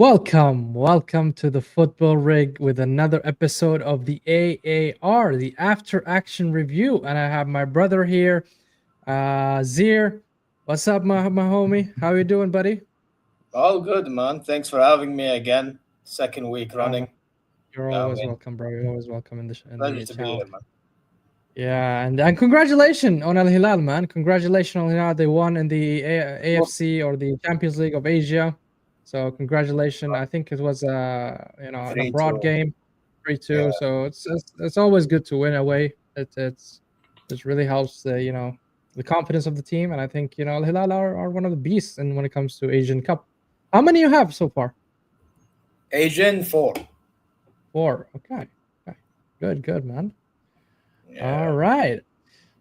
Welcome to the Football Rig with another episode of the AAR, the After Action Review. And I have my brother here, Zir. What's up, my homie? How you doing, buddy? All good, man. Thanks for having me again. Second week Uh, running. you're I always mean, welcome, bro. You're always welcome in pleasure the to be channel. here, man. Yeah, and congratulations on Al Hilal, man. Congratulations on Al Hilal. They won in the Well, AFC or the Champions League of Asia. So congratulations. I think it was an three, abroad two. game, 3-2. Yeah, So it's always good to win away. It really helps the confidence of the team. And I think Al Hilal are one of the beasts and when it comes to Asian Cup. How many you have so far? Asian four. Four. Okay. Okay. Good, man. All Yeah. right.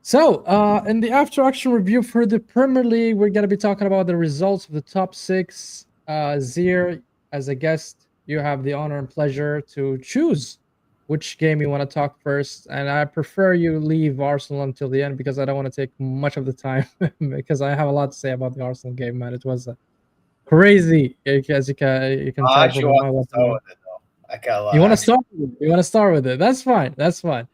So, in the after action review for the Premier League, we're going to be talking about the results of the top six. Zir, as a guest, you have the honor and pleasure to choose which game you want to talk first. And I prefer you leave Arsenal until the end because I don't want to take much of the time because I have a lot to say about the Arsenal game, man. It was crazy, as you can I tell actually from want my to watch start along. with it though. I can't You lie. want to start with it? You want to start with it? That's fine. That's fine.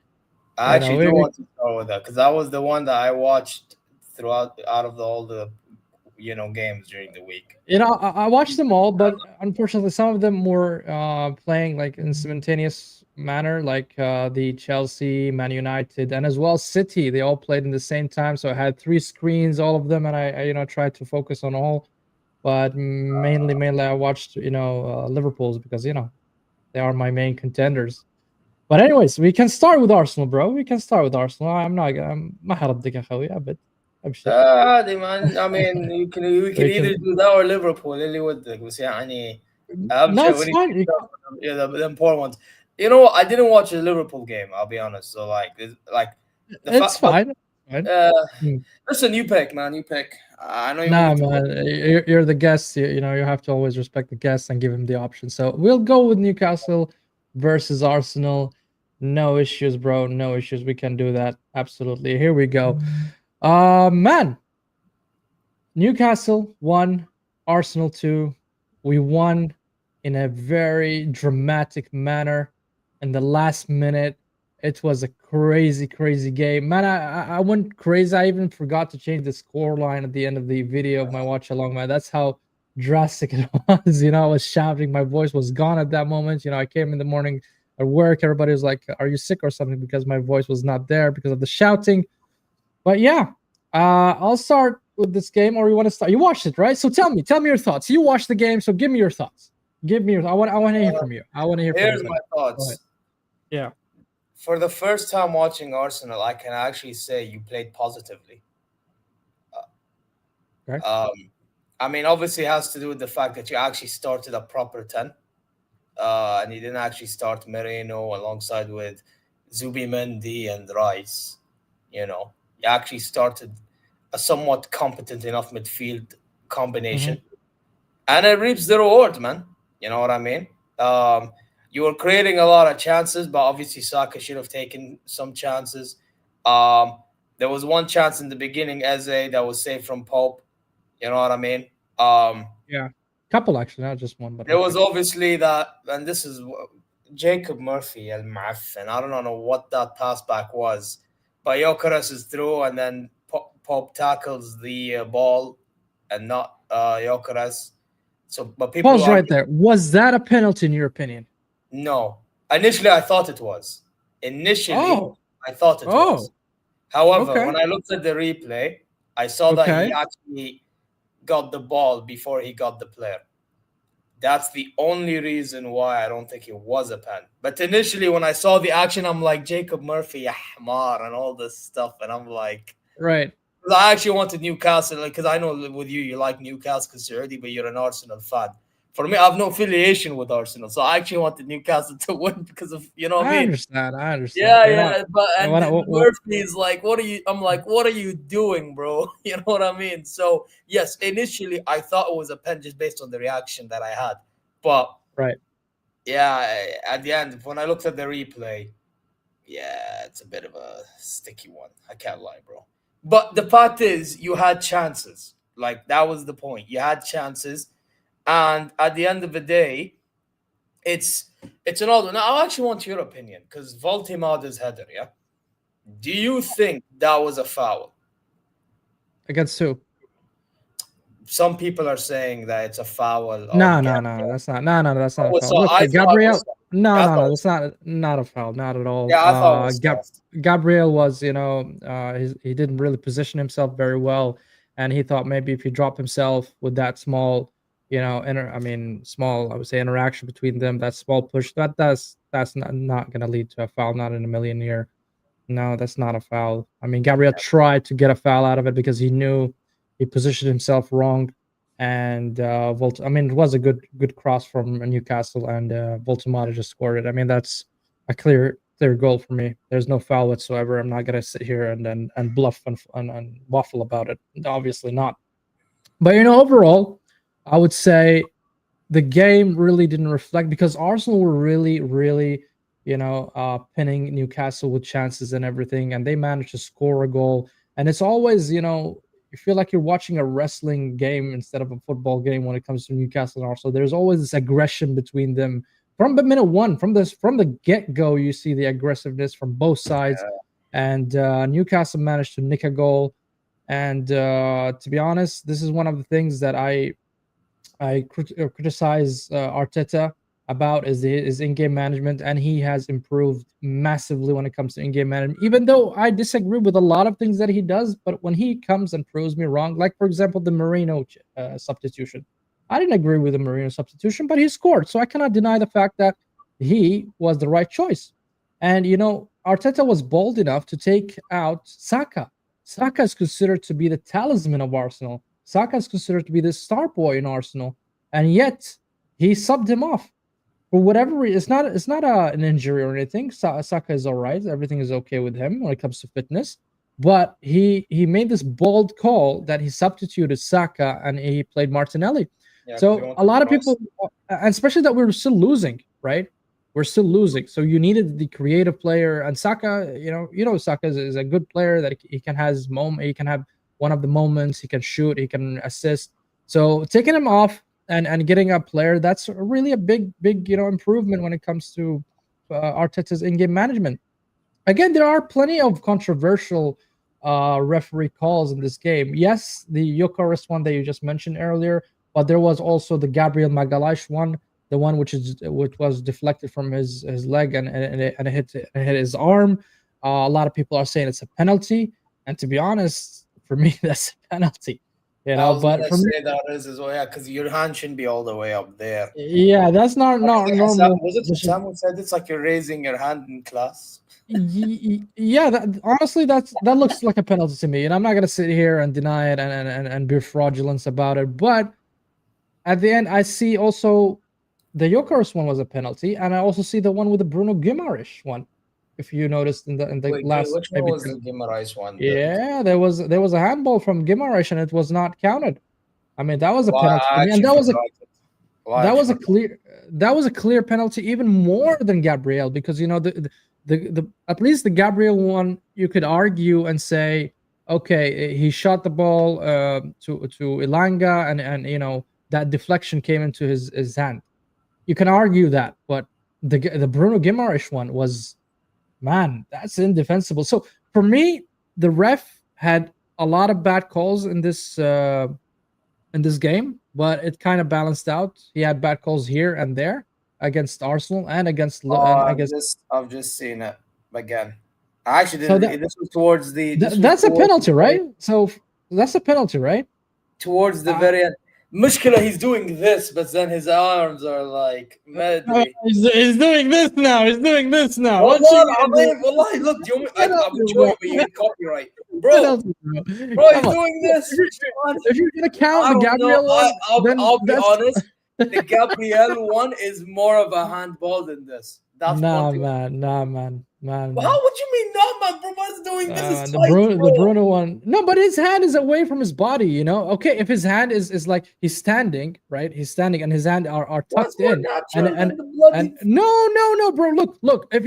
I You know, actually do we want to start with that because that was the one that I watched throughout out of all the games during the week. I watched them all, but unfortunately, some of them were playing like in simultaneous manner, like the Chelsea, Man United, and as well City. They all played in the same time, so I had three screens, all of them, and I tried to focus on all. But mainly, I watched Liverpool's because they are my main contenders. But anyways, we can start with Arsenal, bro. We can start with Arsenal. I'm ما حرضك يا خوي أبد. أبشر. عادي man. I mean, we can We either can. do that or Liverpool اللي ودك بس يعني أهم No, شيء it's we need to fine. start with the important ones. You know what? I didn't watch the Liverpool game. I'll be honest. So like the It's fact, but fine. It's fine. uh, Hmm. listen, you pick, man. You pick. I know you want me Nah, to pick. man, you're the guest. You have to always respect the guest and give him the option. So we'll go with Newcastle versus Arsenal. No issues, bro. No issues. We can do that. Absolutely. Here we go. Man, Newcastle won, Arsenal 2. We won in a very dramatic manner in the last minute. It was a crazy game. Man, I went crazy. I even forgot to change the score line at the end of the video of my watch along, man. That's how drastic it was. I was shouting. My voice was gone at that moment. I came in the morning at work. Everybody was like, "Are you sick or something?" Because my voice was not there because of the shouting. But yeah, I'll start with this game, or you want to start? You watched it, right? So tell me your thoughts. You watched the game, so give me your thoughts. Give me your. I want to hear Uh, from you. I want to hear from you, Here's my buddy. Go ahead. thoughts. Yeah. For the first time watching Arsenal, I can actually say you played positively. Okay. I mean, obviously, it has to do with the fact that you actually started a proper 10, and you didn't actually start Merino alongside with Zubimendi and Rice. You actually started a somewhat competent enough midfield Mm-hmm. combination, and it reaps the reward, man. You know what I mean? Um, you were creating a lot of chances, but obviously Saka should have taken some chances. Um, there was one chance in the beginning, Eze, that was saved from Pope. You know what I mean? Um, Yeah. Couple actually, not just one, but there was okay. obviously that, and this is Jacob Murphy, El Mu'affin. I don't know what that pass back was, but Jokeres is through, and then Pope tackles the ball and not Jokeres. So, but people Pause are right there. Was that a penalty in your opinion? no. Initially, I thought it was. Initially, Oh. I thought it was. Oh. However, Okay. when I looked at the replay, I saw that he Okay. actually got the ball before he got the player. That's the only reason why I don't think it was a pen. But initially, when I saw the action, I'm like Jacob Murphy, Ahmar, and all this stuff, and I'm like, Right. 'cause I actually wanted Newcastle, like, because I know with you, you like Newcastle because you're already, but you're an Arsenal fan. For me, I have no affiliation with Arsenal, so I actually wanted Newcastle to win because of what I I mean. understand. I understand. Yeah, yeah, but and When then Murphy is like, "What are you?" I'm like, "What are you doing, bro?" You know what I mean? So yes, initially I thought it was a pen just based on the reaction that I had, but right. yeah, at the end when I looked at the replay, yeah, it's a bit of a sticky one. I can't lie, bro. But the fact is, you had chances. Like that was the point. You had chances. And at the end of the day, it's an odd one. Now, I actually want your opinion because Voltimada's header, yeah? Do you think that was a foul? Against who? Some people are saying that it's a foul No, on no, Gabriel. no, that's not. No, no, that's not a foul. So Look, I thought it was. Gabriel. No, I no, thought no, it that's was. not a foul, not at all. Yeah, I thought it was. Gabriel was, he didn't really position himself very well, and he thought maybe if he dropped himself with that small, small, I would say, interaction between them, that small push, that's not going to lead to a foul, not in a million year. No, that's not a foul. I mean, Gabriel tried to get a foul out of it because he knew he positioned himself wrong, and I mean, it was a good cross from Newcastle, and Voltemata just scored it. I mean, that's a clear goal for me. There's no foul whatsoever. I'm not gonna sit here and bluff and waffle about it. Obviously not. But overall, I would say the game really didn't reflect because Arsenal were really, pinning Newcastle with chances and everything, and they managed to score a goal. And it's always, you feel like you're watching a wrestling game instead of a football game when it comes to Newcastle and Arsenal. There's always this aggression between them from the minute one, from the get go. You see the aggressiveness from both sides, and Newcastle managed to nick a goal. And to be honest, this is one of the things that I criticize Arteta about is his in-game management, and he has improved massively when it comes to in-game management. Even though I disagree with a lot of things that he does, but when he comes and proves me wrong, like for example the Marino substitution, I didn't agree with the Marino substitution, but he scored, so I cannot deny the fact that he was the right choice. And Arteta was bold enough to take out Saka. Saka is considered to be the talisman of Arsenal. Saka is considered to be the star boy in Arsenal, and yet he subbed him off for whatever reason. It's not an injury or anything. Saka is all right. Everything is okay with him when it comes to fitness. But he made this bold call that he substituted Saka and he played Martinelli. Yeah, so a lot of people, and especially that we're still losing, right? We're still losing. So you needed the creative player, and Saka, Saka is a good player that he can have his moment. He can have one of the moments. He can shoot. He can assist. So taking him off and getting a player, that's really a big improvement when it comes to Arteta's in-game management. Again, there are plenty of controversial referee calls in this game. Yes, the Gyökeres one that you just mentioned earlier, but there was also the Gabriel Magalhaes one, the one which was deflected from his leg and it hit his arm. A lot of people are saying it's a penalty, and to be honest, for me, that's a penalty. I was But gonna for me, say that is as well, yeah, because your hand shouldn't be all the way up there. yeah, that's not normal. Was it someone said it's like you're raising your hand in class? Yeah, honestly, that looks like a penalty to me, and I'm not gonna sit here and deny it and be fraudulent about it. But at the end, I see also the Gyökeres one was a penalty, and I also see the one with the Bruno Guimaraes one. If you noticed in the Wait, last, which one was the Guimaraes one? yeah, there was a handball from Guimaraes, and it was not counted. I mean, that was a penalty for me, and that was a clear penalty, even more than Gabriel, because the at least the Gabriel one you could argue and say, okay, he shot the ball to Ilanga, and that deflection came into his hand. You can argue that, but the Bruno Guimaraes one was, man, that's indefensible. So for me, the ref had a lot of bad calls in this game, but it kind of balanced out. He had bad calls here and there against Arsenal and against. I've just seen it again. I actually didn't. This was towards the. That's a penalty, right? So that's a penalty, right? Towards the very end. Mushkila, he's doing this, but then his arms are like he's doing this now. He's doing this now. Wallahi, look, I'm showing you, but you get copyright. Bro, he's doing this. If you're gonna count the Gabriel one, I'll be honest. The Gabriel one is more of a handball than this. That's nah, man. How would you mean no, man? Bro, what's doing this? The Bruno one. No, but his hand is away from his body. Okay, if his hand is like he's standing, right? He's standing, and his hand are tucked in. And no, bro. Look. If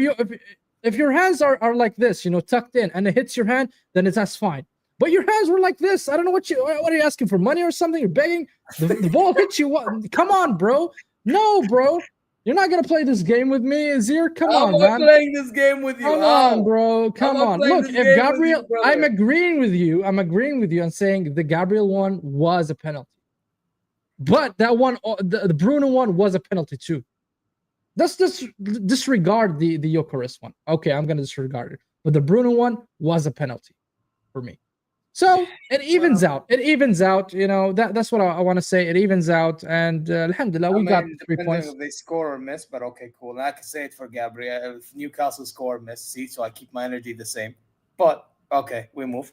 your hands are like this, tucked in, and it hits your hand, then that's fine. but your hands were like this. I don't know what are you asking for, money or something? You're begging. The ball hits you. What? Come on, bro. No, bro. You're not gonna play this game with me, Azir. Come How am on, I man. playing this game with you? Come on, How? bro. How Come am I on. playing Look, this if game with you, Gabriel, I'm brother? agreeing with you. I'm agreeing with you on saying the Gabriel one was a penalty. But that one, the Bruno one was a penalty too. Let's just disregard the Eucharist one. Okay, I'm gonna disregard it. But the Bruno one was a penalty for me. So it evens Well, out. It evens out. You know that's what I want to say. It evens out, and Alhamdulillah, I we got mean, 3 points. depending if they score or miss, but okay, cool. And I can say it for Gabriel. If Newcastle score or miss, see, so I keep my energy the same. But okay, we move.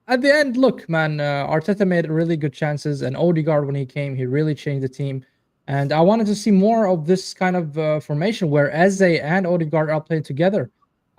At the end, look, man, Arteta made really good chances, and Odegaard, when he came, he really changed the team. And I wanted to see more of this kind of formation where Eze and Odegaard are playing together.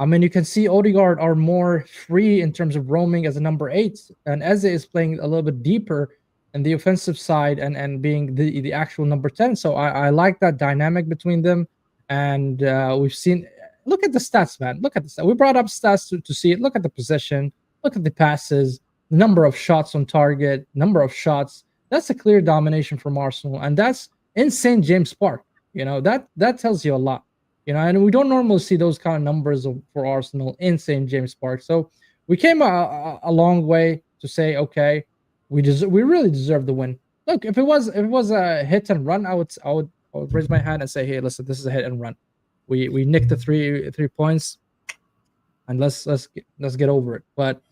I mean, you can see Odegaard are more free in terms of roaming as a number 8, and Eze is playing a little bit deeper in the offensive side and being the actual number 10. So I like that dynamic between them. And we've seen, look at the stats, man. Look at the stats. We brought up stats to see it. Look at the possession. Look at the passes, the number of shots on target, number of shots. That's a clear domination from Arsenal, and that's in St. James Park. You know that tells you a lot. You know, and we don't normally see those kind of numbers for Arsenal in St. James Park. So we came a long way to say, okay, we really deserve the win. Look, if it was a hit and run, I would raise my hand and say, hey, listen, this is a hit and run. We nicked the 3 points, and let's get over it. But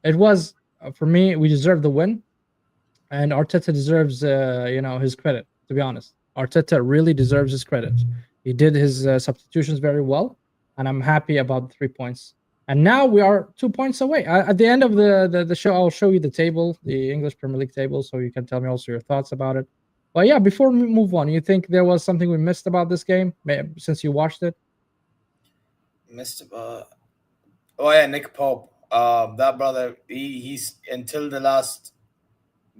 it was for me, we deserve the win, and Arteta deserves his credit. To be honest, Arteta really deserves his credit. He did his substitutions very well, and I'm happy about the 3 points. And now we are 2 points away. At the end of the show, I'll show you the table, the English Premier League table, so you can tell me also your thoughts about it. But yeah, before we move on, you think there was something we missed about this game since you watched it? Mr. Oh yeah, Nick Pope. That brother, he's until the last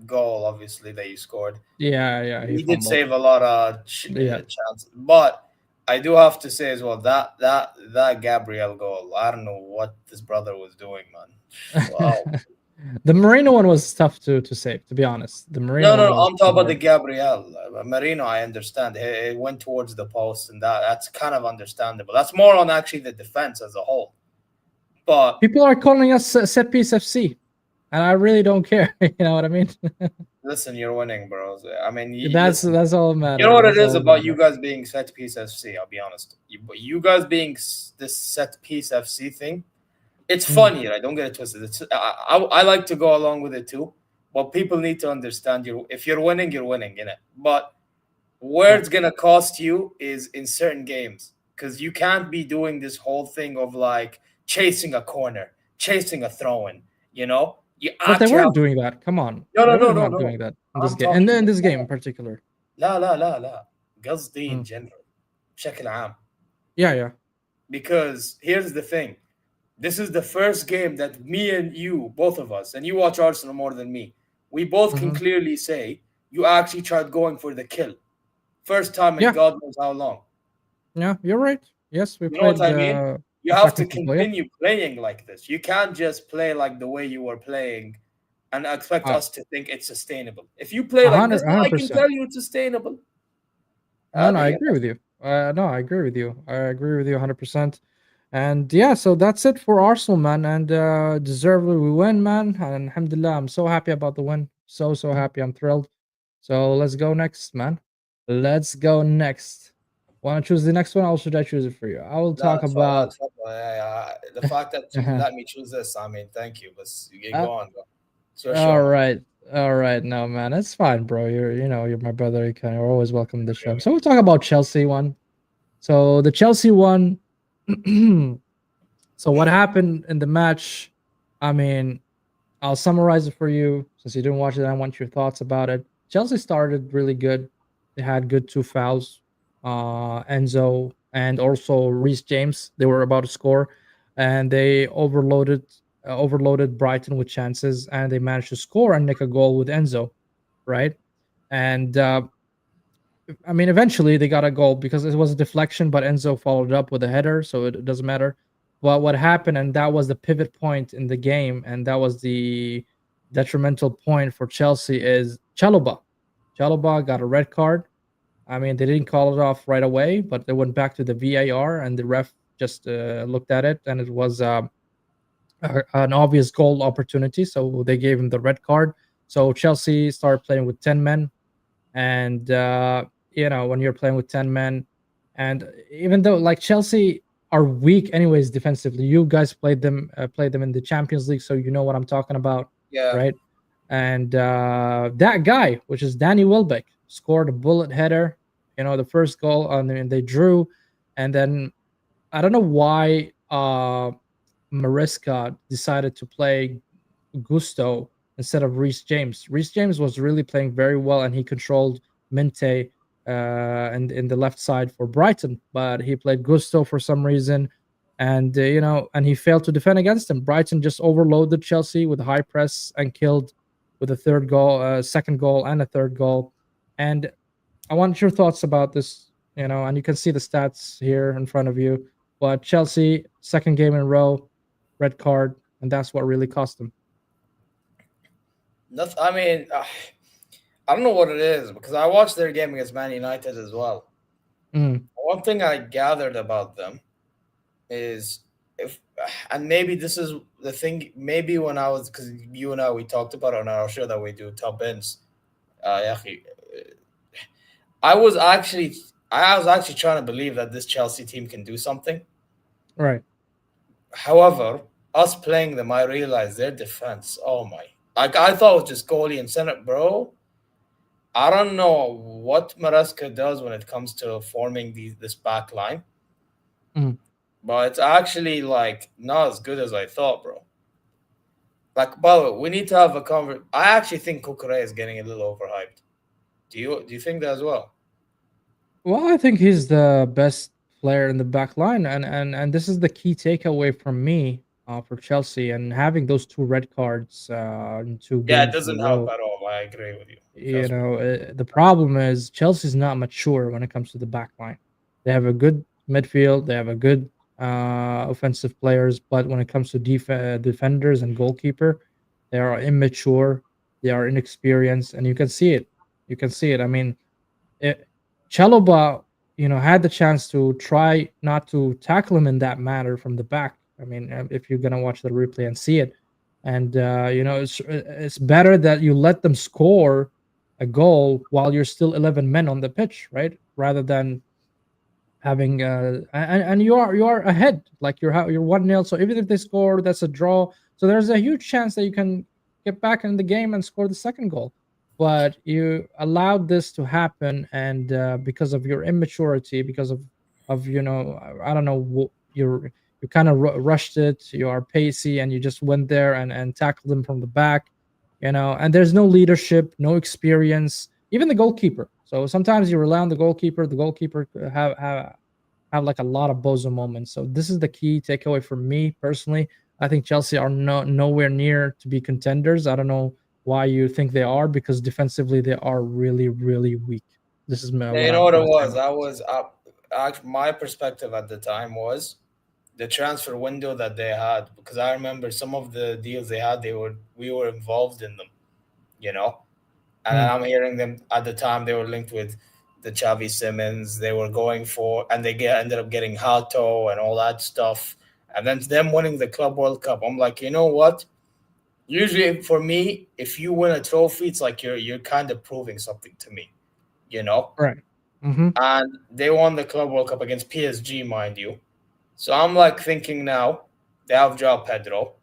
goal, obviously that you scored. Yeah, he He did fumbled. save a lot of Yeah. chances, but I do have to say as well that Gabriel goal. I don't know what this brother was doing, man. Wow. The Marino one was tough to save, to be honest. The Marino No, no, one no, was I'm talking about the hard. Gabriel. Marino, I understand. It went towards the post, and that's kind of understandable. That's more on actually the defense as a whole. But People are calling us set piece FC, and I really don't care. You know what I mean? listen, you're winning, bro. I mean, that's listen. that's all that You know matters. what it That's is all that about you matters. guys being set piece FC. I'll be honest. You guys being this set piece FC thing. It's Mm, funny, right? Don't get it twisted. I like to go along with it too, but people need to understand if you're winning, you're winning in it. But where yeah. it's gonna cost you is in certain games because you can't be doing this whole thing of like chasing a corner, chasing a throw in. You But they actually have weren't doing that. Come on, no, they no, were no, no, not no. doing that in this I'm game, and talking in this game in about particular. لا لا لا لا قصدي in Mm. general بشكل عام. Yeah. Because here's the thing. This is the first game that me and you, both of us, and you watch Arsenal more than me, we both can Hmm. clearly say you actually tried going for the kill. First time in Yeah, God knows how long. yeah. You're right. Yes, we You know what played I mean? You have to attacking football. Yeah. continue playing like this. You can't just play like the way you were playing and expect Uh, us to think it's sustainable. If you play a like hundred, this, a then hundred I can percent. tell you it's sustainable. No, no, I هذه agree with you. No, I agree with you. I agree with you 100%. And yeah, so that's it for Arsenal, man. And deservedly we win, man. And alhamdulillah, I'm so happy about the win. So happy. I'm thrilled. So let's go next, man. Let's go next. Want to choose the next one, or should I choose it for you? I will لا talk about. تفضل the fact that you let me choose this, I mean, thank you. But you get Uh, going. It's your show, all man. right. All right. No, man. It's fine, bro. You're my brother. You're always welcome to the show. So we'll talk about Chelsea one. So the Chelsea one. So what happened in the match? I mean, I'll summarize it for you since you didn't watch it. I want your thoughts about it. Chelsea started really good. They had good two fouls. Enzo and also Reece James. They were about to score, and they overloaded Brighton with chances, and they managed to score and nick a goal with Enzo, right? And I mean, eventually they got a goal because it was a deflection, but Enzo followed up with a header, so it doesn't matter. But what happened, and that was the pivot point in the game, and that was the detrimental point for Chelsea, is Chalobah. Chalobah got a red card. I mean, they didn't call it off right away, but they went back to the VAR, and the ref just looked at it, and it was an obvious goal opportunity. So they gave him the red card. So Chelsea started playing with 10 men, and when you're playing with 10 men, and even though like Chelsea are weak anyways defensively, you guys played them in the Champions League, so you know what I'm talking about, Yeah. right? And that guy, which is Danny Welbeck, scored a bullet header, the first goal, and they drew. And then I don't know why Maresca decided to play Gusto instead of Reece James. Reece James was really playing very well, and he controlled Minte and in the left side for Brighton, but he played Gusto for some reason, and and he failed to defend against him. Brighton just overloaded Chelsea with high press and killed with a third goal, second goal, and a third goal. And I want your thoughts about this, and you can see the stats here in front of you. But Chelsea, second game in a row, red card, and that's what really cost them. Nothing. I mean, I don't know what it is because I watched their game against Man United as well. Mm, One thing I gathered about them is if, and maybe this is the thing. Maybe when I was, because you and I we talked about it on our show that we do top ends. Yeah, I was actually I was actually trying to believe that this Chelsea team can do something. right. However, us playing them, I realized their defense. Oh my! Like I thought it was just goalie and center, bro. I don't know what Maresca does when it comes to forming this back line, Mm. but it's actually like not as good as I thought, bro. Like, by the way, we need to have a conversation. I actually think Kukure is getting a little overhyped. Do you think that as well? Well, I think he's the best player in the back line, and this is the key takeaway from me for Chelsea, and having those two red cards in two Yeah, it games in a doesn't help row. at all. I agree with you. Trust me. The problem is Chelsea's not mature when it comes to the back line. They have a good midfield, they have a good offensive players, but when it comes to defenders and goalkeeper, they are immature, they are inexperienced, and you can see it. You can see it. I mean, it, Chalobah, had the chance to try not to tackle him in that manner from the back. I mean, if you're gonna watch the replay and see it, and it's better that you let them score a goal while you're still 11 men on the pitch, right? Rather than having and you are ahead, like you're 1-0. So even if they score, that's a draw, so there's a huge chance that you can get back in the game and score the second goal. But you allowed this to happen, and because of your immaturity, because of I don't know, you kind of rushed it, you are pacey, and you just went there and tackled them from the back, and there's no leadership, no experience, even the goalkeeper. So sometimes you rely on the goalkeeper have like a lot of bozo moments. So this is the key takeaway for me personally. I think Chelsea are nowhere near to be contenders. I don't know why you think they are, because defensively they are really really weak. This is Yeah, what you I know what it want to say was? about I Chelsea. was my perspective at the time was the transfer window that they had because I remember some of the deals they had. We were involved in them, you know. And Mm, I'm hearing them at the time they were linked with the Xavi Simmons. They were going for, and ended up getting Hato and all that stuff. And then them winning the Club World Cup. I'm like, you know what? Usually for me, if you win a trophy, it's like you're kind of proving something to me, you know. right. Mm-hmm. And they won the Club World Cup against PSG, mind you. So I'm like thinking now, they have Joao Pedro,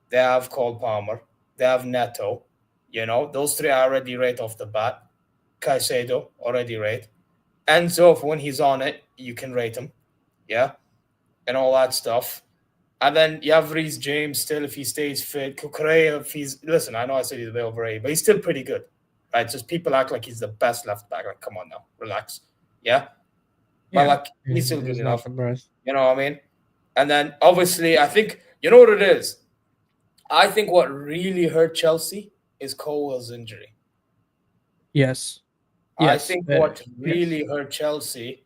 they have Cole Palmer, they have Neto. You know, those three I already rate off the bat. Caicedo already rate. Enzo, when he's on it, you can rate him. Yeah, and all that stuff. And then you have Reece James still if he stays fit. Kukurea if he's listen, I know I said he's a bit overrated, but he's still pretty good. Right? Just people act like he's the best left back. Like, come on now, relax. Yeah. But Yeah, like he's still good he's not enough. the best. You know what I mean? And then obviously I think you know what it is? I think what really hurt Chelsea is Colwell's injury. Yes, I yes, think what yes. really hurt Chelsea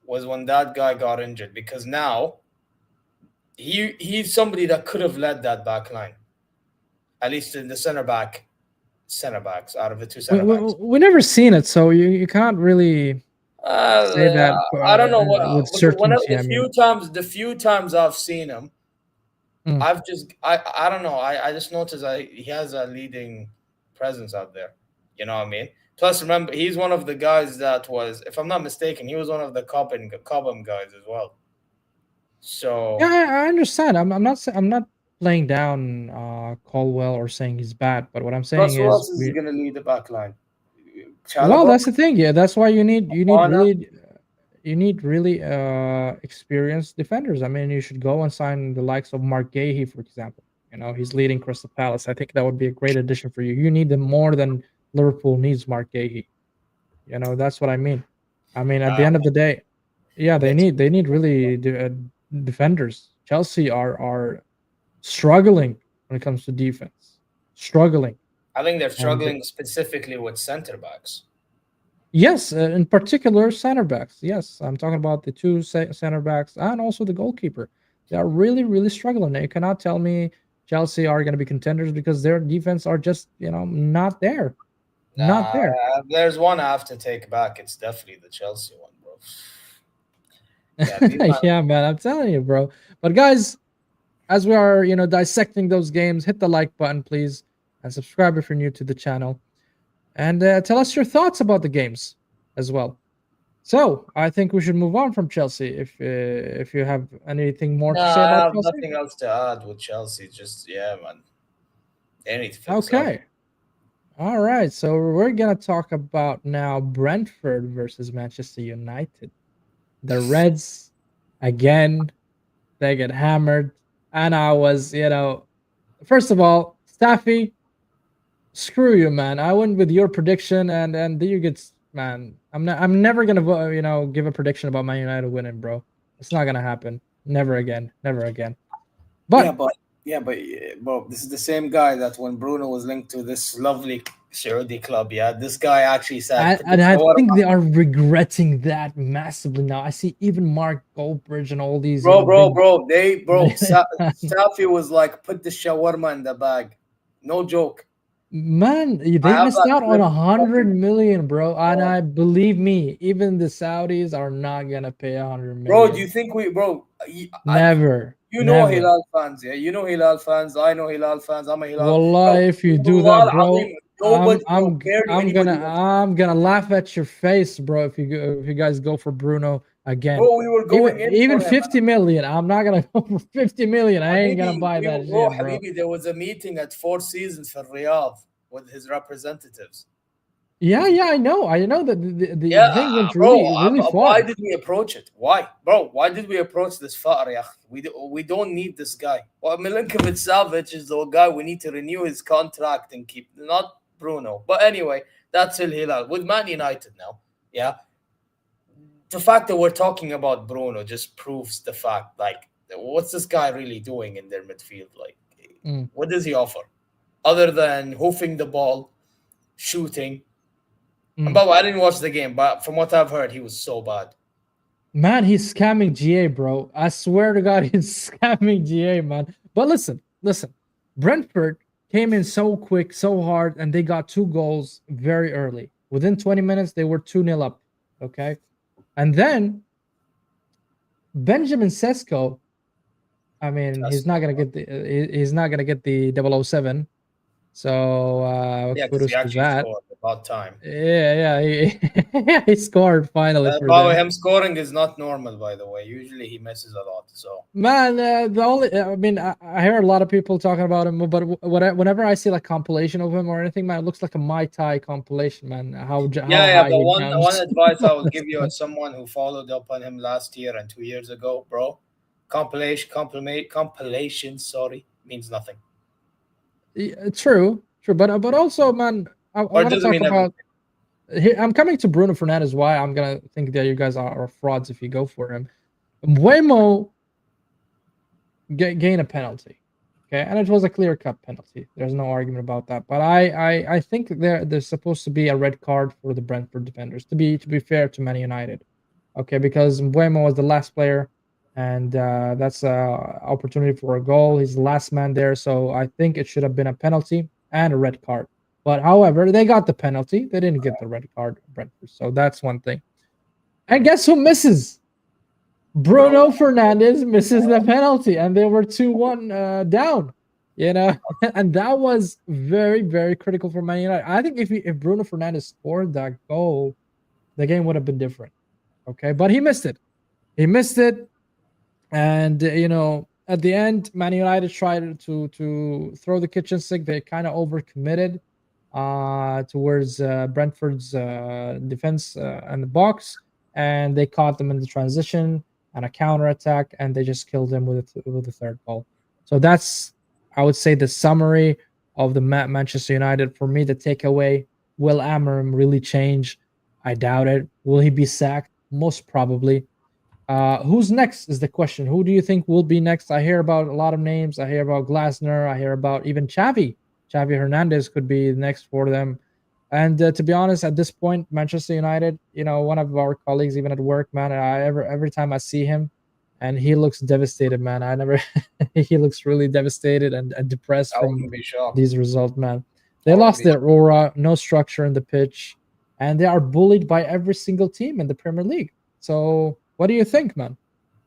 was when that guy got injured because now he's somebody that could have led that back line, at least in the center backs out of the two We, center we, backs. we never seen it, so you can't really say that I don't know with because whenever certainty. I mean, the few times I've seen him, mm. I don't know. I just noticed he has a leading presence out there. You know what I mean? Plus, remember, he's one of the guys that was, if I'm not mistaken, he was one of the Cobham guys as well. Yeah, So I understand. I'm not playing down Colwell or saying he's bad, but what I'm plus, saying who is else is going to lead the back line? well, Chalobah, that's the thing. Yeah, that's why Warner. you need really experienced defenders. I mean, you should go and sign the likes of Mark Gahey, for example. You know, he's leading Crystal Palace. I think that would be a great addition for you. You need them more than Liverpool needs Mark Gahey. You know, that's what I mean. I mean, at the end of the day, yeah, Mix. they need really defenders. Chelsea are struggling when it comes to defense. Struggling. I think they're And struggling specifically with center backs. yes, in particular center backs. Yes, I'm talking about the two center backs and also the goalkeeper. They are really, really struggling. You cannot tell me Chelsea are going to be contenders because their defense are just, not there. Not Nah, there. there's one I have to take back. It's definitely the Chelsea one, bro. Yeah, these Yeah, man, I'm telling you, bro. But guys, as we are, dissecting those games, hit the like button, please, and subscribe if you're new to the channel. And tell us your thoughts about the games as well. So I think we should move on from Chelsea. If you have anything more to Nah, say I about have Chelsea, nothing else to add with Chelsea. Just yeah, man. They need to fix up. okay. All right. So we're gonna talk about now Brentford versus Manchester United. The Reds again. They get hammered, and I was, first of all, Staffy, screw you, man. I went with your prediction, and you get, man. I'm never gonna give a prediction about Man United winning, bro. It's not gonna happen. Never again. Never again. Yeah, But but bro, this is the same guy that when Bruno was linked to this lovely Saudi club, yeah, this guy actually said, "Put the and I think shawarma." they are regretting that massively now. I see even Mark Goldbridge and all these, big Safi was like, "Put the shawarma in the bag." No joke. man, I they have missed that out on clip. 100 million, bro. And Bro, I believe me, even the Saudis are not gonna pay 100 bro, do you million. think Never, you know never. Hilal fans, yeah? You know Hilal fans. I know Hilal fans. I'm a Hilal. Bro, Wallah, if you do Wallah that, bro, al-Azim, nobody, bro, barely I'm anybody gonna was. laugh at your face, bro. If you guys go for Bruno again, Bro, we were going in even for him. 50 million, I'm not gonna go for 50 million. I ain't gonna Habibi, buy we that bro, shit, bro. Habibi, there was a meeting at Four Seasons for Riyadh with his representatives. Yeah, yeah, I know that Yeah, the thing went bro, really, really why far. did we approach it? Why? Bro, why did we approach this far, ya? We don't need this guy. Well, Milinkovic Savic is the guy we need to renew his contract and keep, not Bruno. But anyway, that's Al Hilal. With Man United now, yeah, the fact that we're talking about Bruno just proves the fact, like, what's this guy really doing in their midfield? Like, Mm, what does he offer? Other than hoofing the ball, shooting. And mm. by the way, I didn't watch the game, but from what I've heard, he was so bad. Man, he's scamming GA, bro. I swear to God, he's scamming GA, man. But listen. Brentford came in so quick, so hard, and they got 2 goals very early. Within 20 minutes, they were 2-0 up. Okay. And then Benjamin Sesko, I mean, That's no, he's not gonna get the 007. So yeah, because he kudos to actually that. scored about time. Yeah, he scored finally for By the way, them. him scoring is not normal. By the way, usually he misses a lot. So Man, the only I mean, I hear a lot of people talking about him, but whenever I see like compilation of him or anything, man, it looks like a Mai Tai compilation, man. How yeah, high but he one jumps. advice I will give you as someone who followed up on him last year and 2 years ago, bro, compilation, sorry, means nothing, True, but also, man, I or it want to doesn't talk mean everything. about. I'm coming to Bruno Fernandes. Why I'm gonna think that you guys are frauds if you go for him. Buemo gain a penalty. Okay, and it was a clear cut penalty. There's no argument about that. But I think there's supposed to be a red card for the Brentford defenders to be fair to Man United. Okay, because Mbuemo was the last player and that's a opportunity for a goal. He's the last man there, so I think it should have been a penalty and a red card. But however, they got the penalty. They didn't get the red card, Brentford. So that's one thing. And guess who misses? Bro, Bruno Fernandez misses the penalty, and they were 2-1 down. You know, and that was very, very critical for Man United. I think if Bruno Fernandez scored that goal, the game would have been different. Okay, but he missed it. He missed it, and at the end, Man United tried to throw the kitchen sink. They kind of overcommitted towards Brentford's defense and the box, and they caught them in the transition and a counter attack, and they just killed them with the third goal. So that's, I would say, the summary of the Manchester United. For me, the takeaway: will Amorim really change? I doubt it. Will he be sacked? Most probably. Who's next is the question. Who do you think will be next? I hear about a lot of names. I hear about Glasner. I hear about even Xavi. Xavi Hernandez could be next for them. And to be honest, at this point, Manchester United, one of our colleagues, even at work, man, every time I see him, and he looks devastated, man. I never, he looks really devastated and depressed I from wouldn't be shocked. these results, man. I They wouldn't lost be. their aura, no structure in the pitch, and they are bullied by every single team in the Premier League. So, what do you think, man?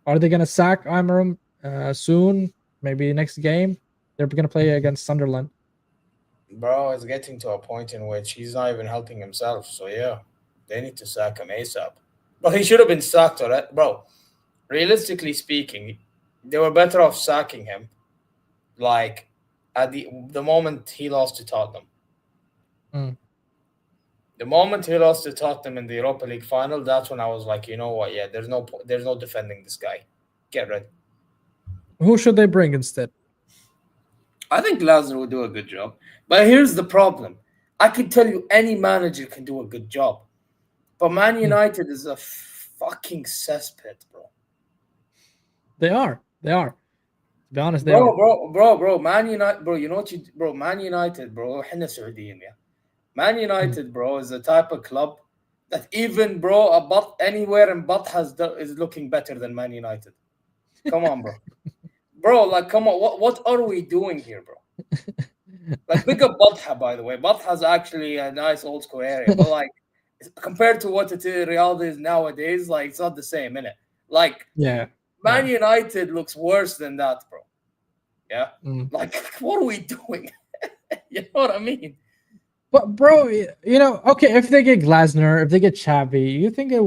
Are they gonna sack Amarim soon? Maybe next game. They're gonna play against Sunderland. Bro, it's getting to a point in which he's not even helping himself. So yeah, they need to sack him ASAP. But he should have been sacked already. Bro, realistically speaking, they were better off sacking him like at the moment he lost to Tottenham. Mm. The moment he lost to Tottenham in the Europa League final, that's when I was like, you know what? Yeah, there's no defending this guy. Get rid. Who should they bring instead? I think Glasner would do a good job. But here's the problem. I can tell you any manager can do a good job. But Man Mm. United is a fucking cesspit, bro. They are. They are. To be honest, they Bro, are. bro, bro, bro, Man United, bro, you know what bro, Man United, bro, احنا سعوديين yeah. Man Mm. United, bro, is the type of club that even, bro, a but anywhere in but is looking better than Man United. Come on, bro. Bro, like, come on, what are we doing here, bro? Like, big up Batha, by the way. Batha is actually a nice old school area, but like, compared to what Riyadh is nowadays, like, it's not the same, innit? Like, Yeah. Man Yeah. United looks worse than that, bro. Yeah, Mm. like, what are we doing? You know what I mean? But bro, okay, if they get Glasner, if they get Xavi, you think it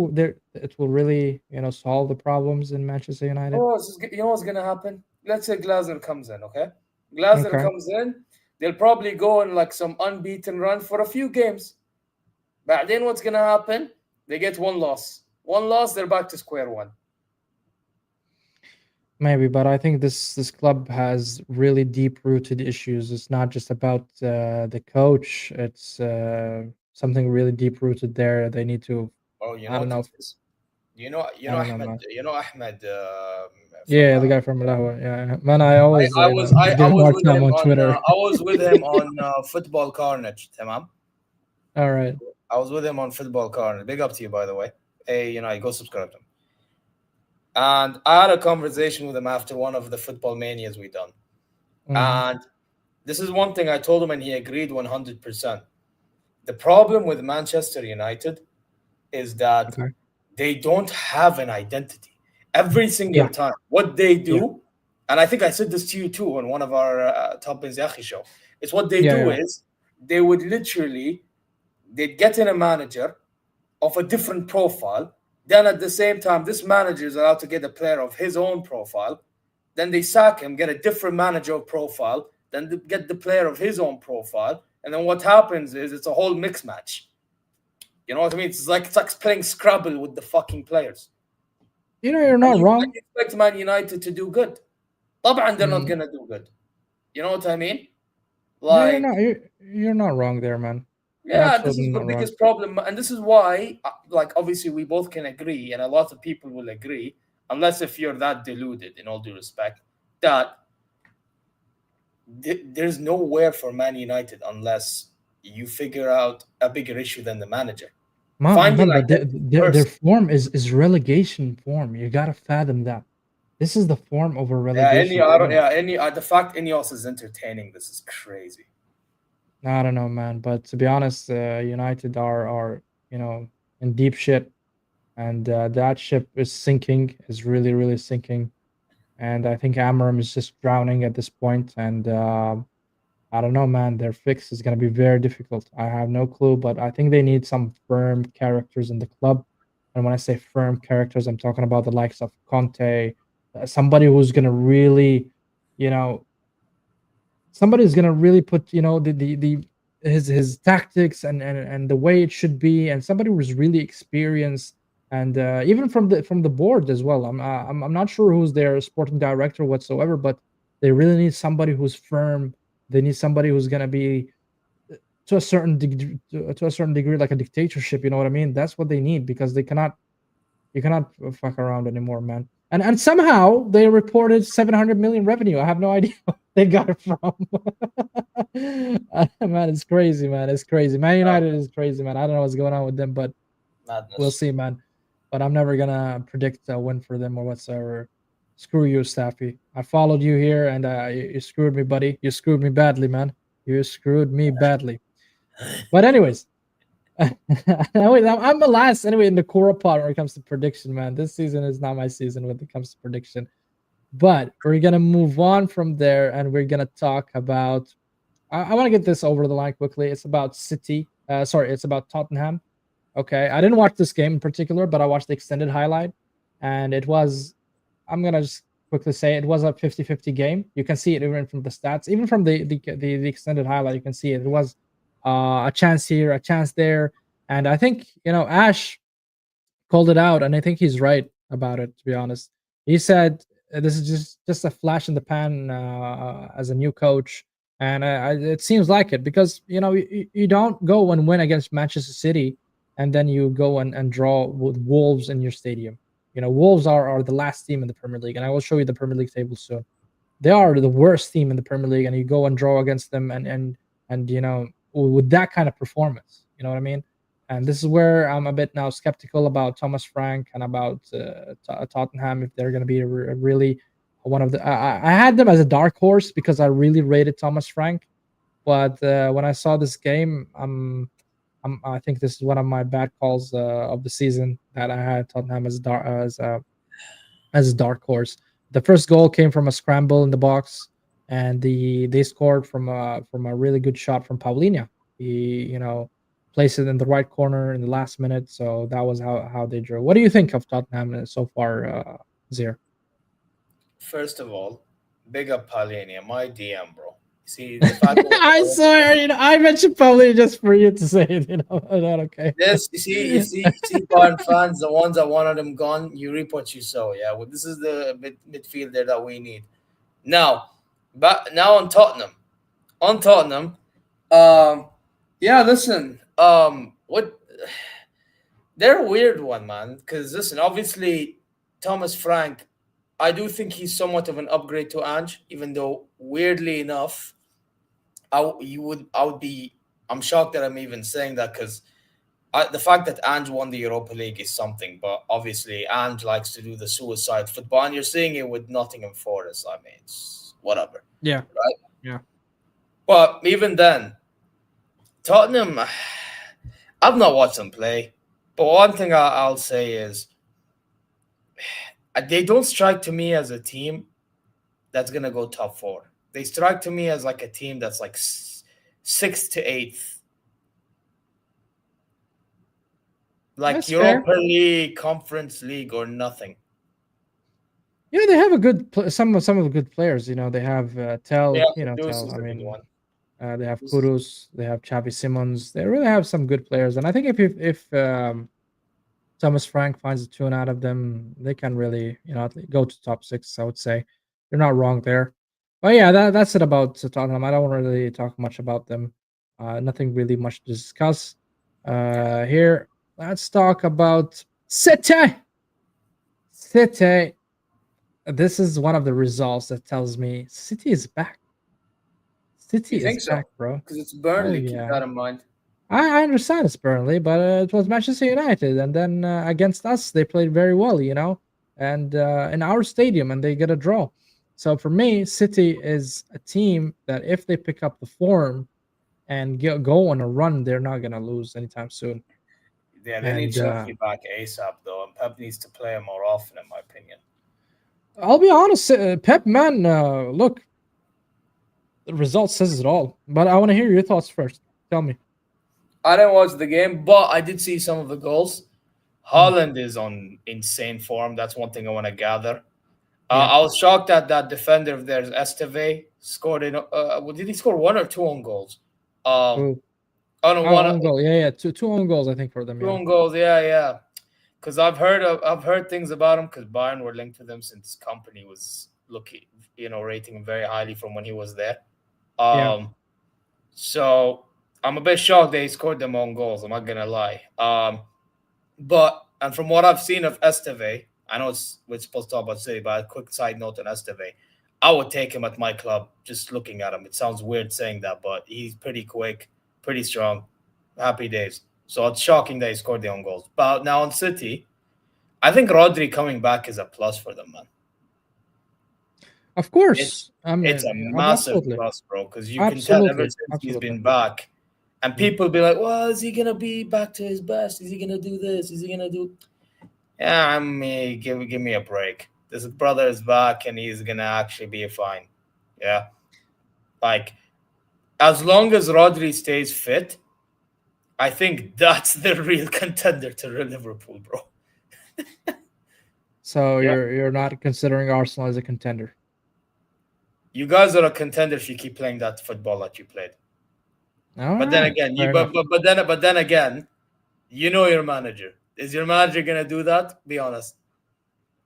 will really, solve the problems in Manchester United? Oh, you know what's gonna happen? Let's say Glasner comes in, okay? Glasner Okay. comes in, they'll probably go on like some unbeaten run for a few games. But then what's gonna happen? They get one loss. One loss, they're back to square one. Maybe, but I think this club has really deep rooted issues. It's not just about the coach. It's something really deep rooted there. They need to. Oh, you I know don't what know. it is? You I know don't know, Ahmed. man. You know Ahmed from. Yeah, the guy from Malawi. Yeah, man. I always I give him a was hard with time him on on. Twitter. I was with him on football carnage. Tamam. All right. I was with him on football carnage. Big up to you, by the way. Hey, go subscribe to him. And I had a conversation with him after one of the football manias we done. Mm, And this is one thing I told him, and he agreed 100%. The problem with Manchester United is that okay. they don't have an identity. Every single Yeah. time, what they Yeah. do, and I think I said this to you too on one of our Top Benzyachi show, is what they Yeah. do Yeah. is they would literally, they'd get in a manager of a different profile. Then at the same time, this manager is allowed to get a player of his own profile. Then they sack him, get a different manager of profile. Then they get the player of his own profile. And then what happens is it's a whole mix match. You know what I mean? It's like playing Scrabble with the fucking players. You're And not you wrong. expect Man United to do good. طبعا they're not Mm, gonna do good. You know what I mean? yeah, Like, you're not wrong there, man. You're yeah, this absolutely is the not wrong. biggest problem, and this is why, like, obviously, we both can agree, and a lot of people will agree, unless if you're that deluded, in all due respect, that there's nowhere for Man United unless you figure out a bigger issue than the manager. Man, Find an but identity their first. form is relegation form. You gotta fathom that. This is the form of a Yeah, relegation team. any the fact Ineos is entertaining this is crazy. I don't know, man. But to be honest, United are in deep shit, and that ship is sinking. Is really really sinking, and I think Amarim is just drowning at this point. And I don't know, man. Their fix is gonna be very difficult. I have no clue, but I think they need some firm characters in the club. And when I say firm characters, I'm talking about the likes of Conte, somebody who's gonna really, you know, somebody's gonna really put the his tactics and the way it should be, and somebody who's really experienced, and even from the board as well. I'm not sure who's their sporting director whatsoever, but they really need somebody who's firm. They need somebody who's gonna be to a certain degree like a dictatorship. You know what I mean? That's what they need because they cannot you cannot fuck around anymore, man. And somehow they reported 700 million revenue. I have no idea where they got it from. Man, it's crazy, man. It's crazy. Man United is crazy, man. I don't know what's going on with them, but we'll Madness. see, man. But I'm never gonna predict a win for them or whatsoever. Screw you, Staffy. I followed you here, and you screwed me, buddy. You screwed me badly, man. You screwed me badly. But anyways, I'm the last anyway in the Cora pod when it comes to prediction, man. This season is not my season when it comes to prediction. But we're gonna move on from there, and we're gonna talk about. I want to get this over the line quickly. It's about City. Sorry, it's about Tottenham. Okay, I didn't watch this game in particular, but I watched the extended highlight, and it was. I'm gonna just quickly say it was a 50-50 game. You can see it even from the stats, even from the extended highlight. You can see it. It was a chance here, a chance there, and I think Ash called it out, and I think he's right about it. To be honest, he said this is just a flash in the pan as a new coach, and it seems like it because you don't go and win against Manchester City, and then you go and draw with Wolves in your stadium. Wolves are the last team in the Premier League, and I will show you the Premier League table soon. They are the worst team in the Premier League, and you go and draw against them, and with that kind of performance, you know what I mean. And this is where I'm a bit now skeptical about Thomas Frank and about Tottenham if they're going to be really one of the. I had them as a dark horse because I really rated Thomas Frank, but when I saw this game, I think this is one of my bad calls of the season that I had Tottenham as a dark horse. The first goal came from a scramble in the box, and they scored from a really good shot from Paulinho. He placed it in the right corner in the last minute, so that was how they drew. What do you think of Tottenham so far, Zir? First of all, big up Palenia, my DM, bro. See the fact I that swear, I mentioned Paulinho just for you to say it. Not okay. this, you see, Bayern fans, the ones that wanted him gone, you reap what you sow. Yeah, well, this is the midfielder that we need now. But now on Tottenham, um, yeah. Listen, what they're a weird one, man. Because listen, obviously, Thomas Frank, I do think he's somewhat of an upgrade to Ange, even though weirdly enough, I would be. I'm shocked that I'm even saying that because the fact that Ange won the Europa League is something, but obviously Ange likes to do the suicide football, and you're seeing it with Nottingham Forest. I mean, it's whatever, Yeah, right? yeah. But even then, Tottenham, I've not watched them play. But one thing I'll say is they don't strike to me as a team that's gonna go top four. They strike to me as like a team that's like sixth to eighth, like That's fair. Europa League, Conference League, or nothing. Yeah, they have a good some of the good players. They have Yeah, Tell. Kudus Tell. is I the big mean, one. they have Kudus Kudus. They have Xavi Simons. They really have some good players. And I think if Thomas Frank finds a tune out of them, they can really go to top six. I would say you're not wrong there. But yeah, that's it about Tottenham. I don't really talk much about them. Nothing really much to discuss here. Let's talk about City. City. This is one of the results that tells me City is back. You City is think so? back, bro. Because it's Oh Burnley. Keep yeah. that in mind. I understand it's Burnley, but it was Manchester United, and then against us they played very well. and in our stadium, and they get a draw. So for me, City is a team that if they pick up the form and go on a run, they're not gonna lose anytime soon. Yeah, they need And Chelsea back ASAP though, and Pep needs to play him more often, in my opinion. I'll be honest, Pep, man, look, the result says it all. But I want to hear your thoughts first. Tell me. I didn't watch the game, but I did see some of the goals. Mm, Holland is on insane form. That's one thing I want to gather. yeah. I was shocked that that defender of theirs, Esteve, scored in. Did he score one or two own goals? Um, Ooh. oh no, Oh, one own goal. Yeah, yeah. Two own goals, I think, for them. two Yeah. own goals. Yeah, yeah. Because I've heard things about him because Bayern were linked with him since company was looking, rating him very highly from when he was there. Yeah. Um, so I'm a bit shocked that he scored them own goals. I'm not gonna lie. But and from what I've seen of Esteve, I know we're supposed to talk about City, but a quick side note on Esteve, I would take him at my club. Just looking at him, it sounds weird saying that, but he's pretty quick, pretty strong. Happy days. So it's shocking that he scored the own goals. But now on City, I think Rodri coming back is a plus for them, man. Of It's course. I it's a mean, massive absolutely. plus, bro, because you can tell ever Absolutely. since he's Absolutely. been back, and Mm. people be like, "Well, is he gonna be back to his best? Is he gonna do this? Is he gonna do?" Yeah, I mean, give me a break. This brother is back, and he's gonna actually be fine. Yeah, like as long as Rodri stays fit, I think that's the real contender to Liverpool, bro. So Yeah, you're not considering Arsenal as a contender. you guys are a contender if you keep playing that football that you played. All But then right. again, Fair enough. but then again, you know your manager. Is your manager gonna do that? Be honest.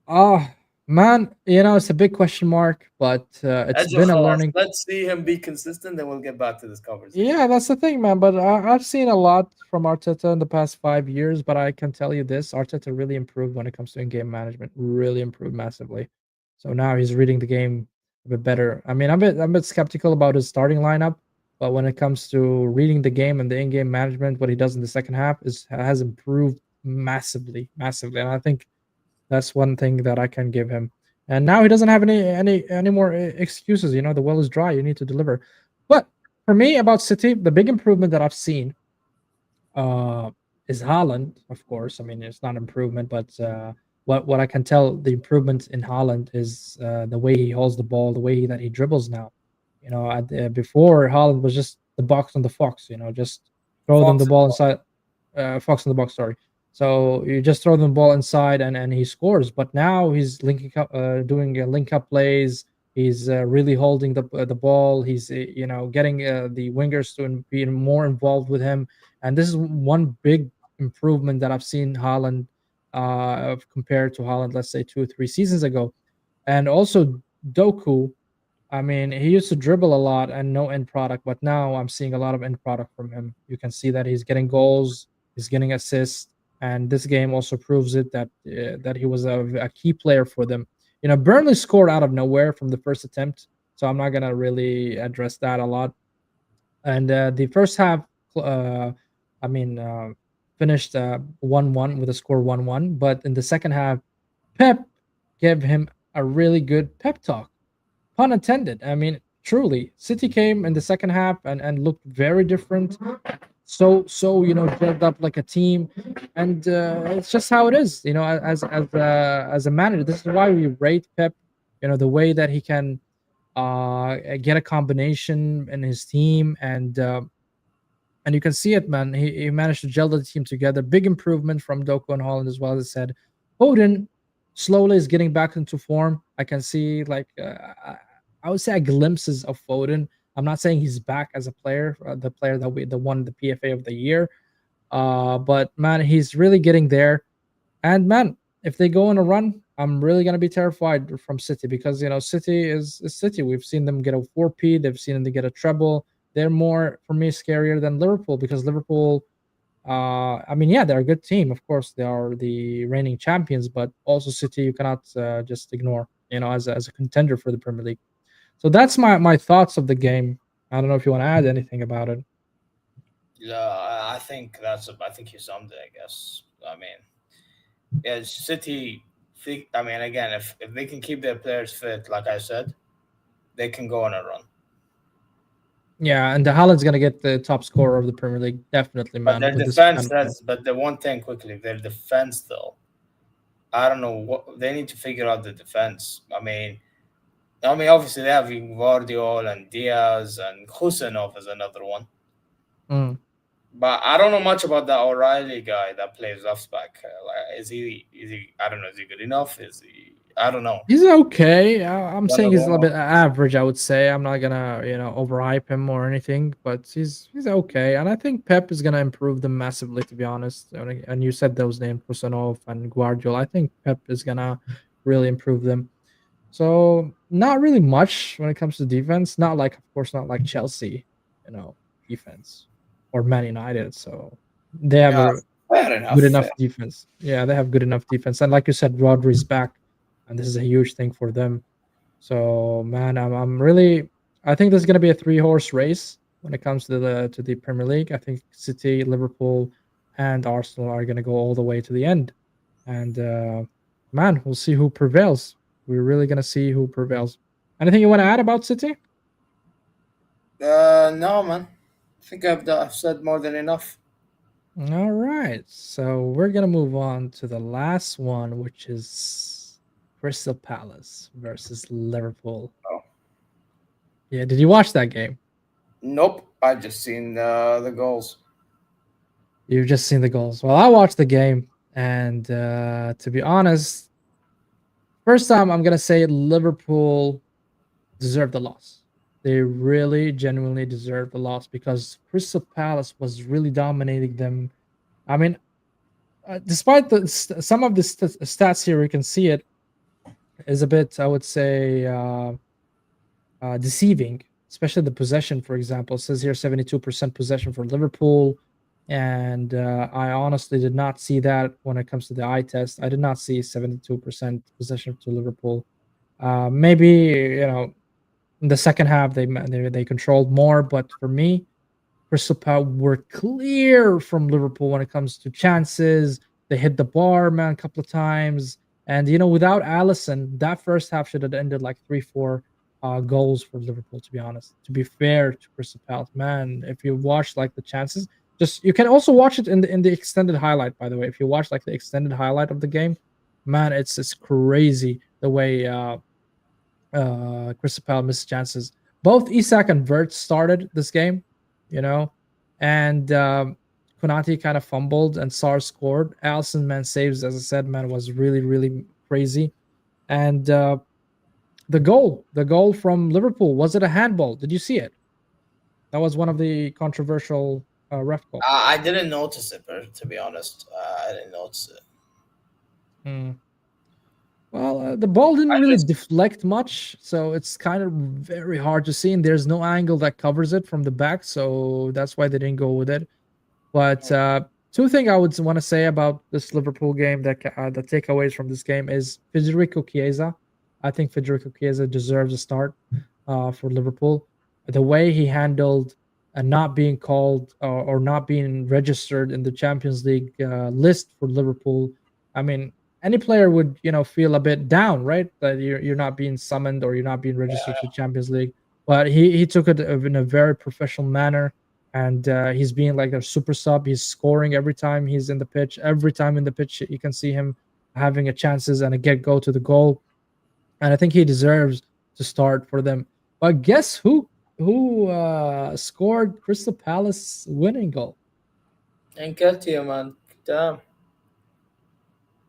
Oh, man, it's a big question mark, but it's Edge of been a Khalas. learning. Let's see him be consistent, then we'll get back to this conversation. Yeah, that's the thing, man. But I've seen a lot from Arteta in the past 5 years. But I can tell you this: Arteta really improved when it comes to in-game management. Really improved massively. So now he's reading the game a bit better. I mean, I'm a bit skeptical about his starting lineup, but when it comes to reading the game and the in-game management, what he does in the second half has improved massively, massively. And I think that's one thing that I can give him. And now he doesn't have any more excuses. The well is dry. You need to deliver. But for me, about City, the big improvement that I've seen uh, is Haaland. Of course, I mean it's not improvement, but what I can tell, the improvement in Haaland is the way he holds the ball, the way that he dribbles now. Before Haaland was just the box on the fox. Just throw them the Fox and ball Fox. inside. Fox in the box. Sorry. So you just throw the ball inside and he scores. But now he's linking up, doing link up plays. He's really holding the ball. He's getting the wingers to be more involved with him. And this is one big improvement that I've seen Haaland compared to Haaland, let's say 2 or 3 seasons ago. And also Doku, I mean, he used to dribble a lot and no end product, but now I'm seeing a lot of end product from him. You can see that he's getting goals, he's getting assists, and this game also proves it that he was a key player for them. Burnley scored out of nowhere from the first attempt, so I'm not gonna really address that a lot. And the first half, uh, I mean, finished 1-1 with a score 1-1, but in the second half, Pep gave him a really good pep talk, pun intended. I mean, truly, City came in the second half and looked very different. So gelled up like a team, and it's just how it is. As a manager, this is why we rate Pep. The way that he can get a combination in his team, and you can see it, man. He managed to gel the team together. Big improvement from Doku and Holland as well. As I said, Foden slowly is getting back into form. I can see I would say glimpses of Foden. I'm not saying he's back as a player, the player that won the PFA of the year. But man, he's really getting there. And man, if they go on a run, I'm really gonna be terrified from City because City is City. We've seen them get a 4P, they've seen them to get a treble. They're more for me scarier than Liverpool because Liverpool, I mean, yeah, they're a good team. Of course, they are the reigning champions, but also City you cannot just ignore, as a contender for the Premier League. So that's my thoughts of the game. I don't know if you want to add anything about it. Yeah, I think I think you summed it. I guess. I mean, yeah, City I mean, again, if they can keep their players fit, like I said, they can go on a run. Yeah, and the Haaland's gonna get the top scorer of the Premier League, definitely, But man. their With this kind defense of play. has. But the one thing quickly, their defense though. I don't know what they need to figure out the defense. I mean, obviously they have Guardiola and Diaz and Husanov is another one. Mm. But I don't know much about that O'Reilly guy that plays left back. Like, is he? I don't know. Is he good enough? Is he? I don't know. He's okay. I'm saying he's a little Donnarumma. bit average. I would say I'm not gonna overhype him or anything, but he's okay. And I think Pep is gonna improve them massively, to be honest. And you said those names, Kusanov and Guardiola. I think Pep is gonna really improve them. So not really much when it comes to defense. Not like, of course, not like Chelsea, defense or Man United. So they have Yeah, a fair enough. good Fair. enough defense. Yeah, they have good enough defense. And like you said, Rodri's back, and this is a huge thing for them. So man, I'm really I think this is gonna be a three-horse race when it comes to the Premier League. I think City, Liverpool, and Arsenal are gonna go all the way to the end. And man, we'll see who prevails. We're really gonna see who prevails. Anything you want to add about City? No, man. I think I've said more than enough. All right. So we're gonna move on to the last one, which is Crystal Palace versus Liverpool. Oh. Yeah, did you watch that game? Nope. I just seen the goals. You've just seen the goals. Well, I watched the game, and to be honest, first time I'm gonna say Liverpool deserved the loss. They really, genuinely deserved the loss because Crystal Palace was really dominating them. I mean, despite some of the stats here, you can see it is a bit, I would say, deceiving, especially the possession, for example. It says here 72% possession for Liverpool. And I honestly did not see that when it comes to the eye test. I did not see 72% possession to Liverpool. Maybe, in the second half, they controlled more. But for me, Crystal Palace were clear from Liverpool when it comes to chances. They hit the bar, man, a couple of times. And without Allison, that first half should have ended like 3-4 goals for Liverpool. To be honest, to be fair to Crystal Palace, man, if you watch like the chances, just you can also watch it in the extended highlight. By the way, if you watch like the extended highlight of the game, man, it's crazy the way Crystal Palace missed chances. Both Isak and Vert started this game, you know, and Konate kind of fumbled and Sar scored. Allison, man, saves, as I said, man, was really, really crazy. And the goal from Liverpool, was it a handball? Did you see it? That was one of the controversial ref call. I didn't notice it, bro, to be honest. I didn't notice it. Mm. Well, the ball didn't I really just deflect much, so it's kind of very hard to see, and there's no angle that covers it from the back, so that's why they didn't go with it. But two things I would want to say about this Liverpool game, the takeaways from this game is Federico Chiesa. I think Federico Chiesa deserves a start for Liverpool. The way he handled not being called or not being registered in the Champions League list for Liverpool. I mean, any player would feel a bit down, right? That you're not being summoned or you're not being registered to the Champions League. But he took it in a very professional manner, and he's being like a super sub. He's scoring every time he's in the pitch. Every time in the pitch, you can see him having a chances and a get go to the goal. And I think he deserves to start for them. But guess who scored Crystal Palace winning goal? Nketiah, man. Damn.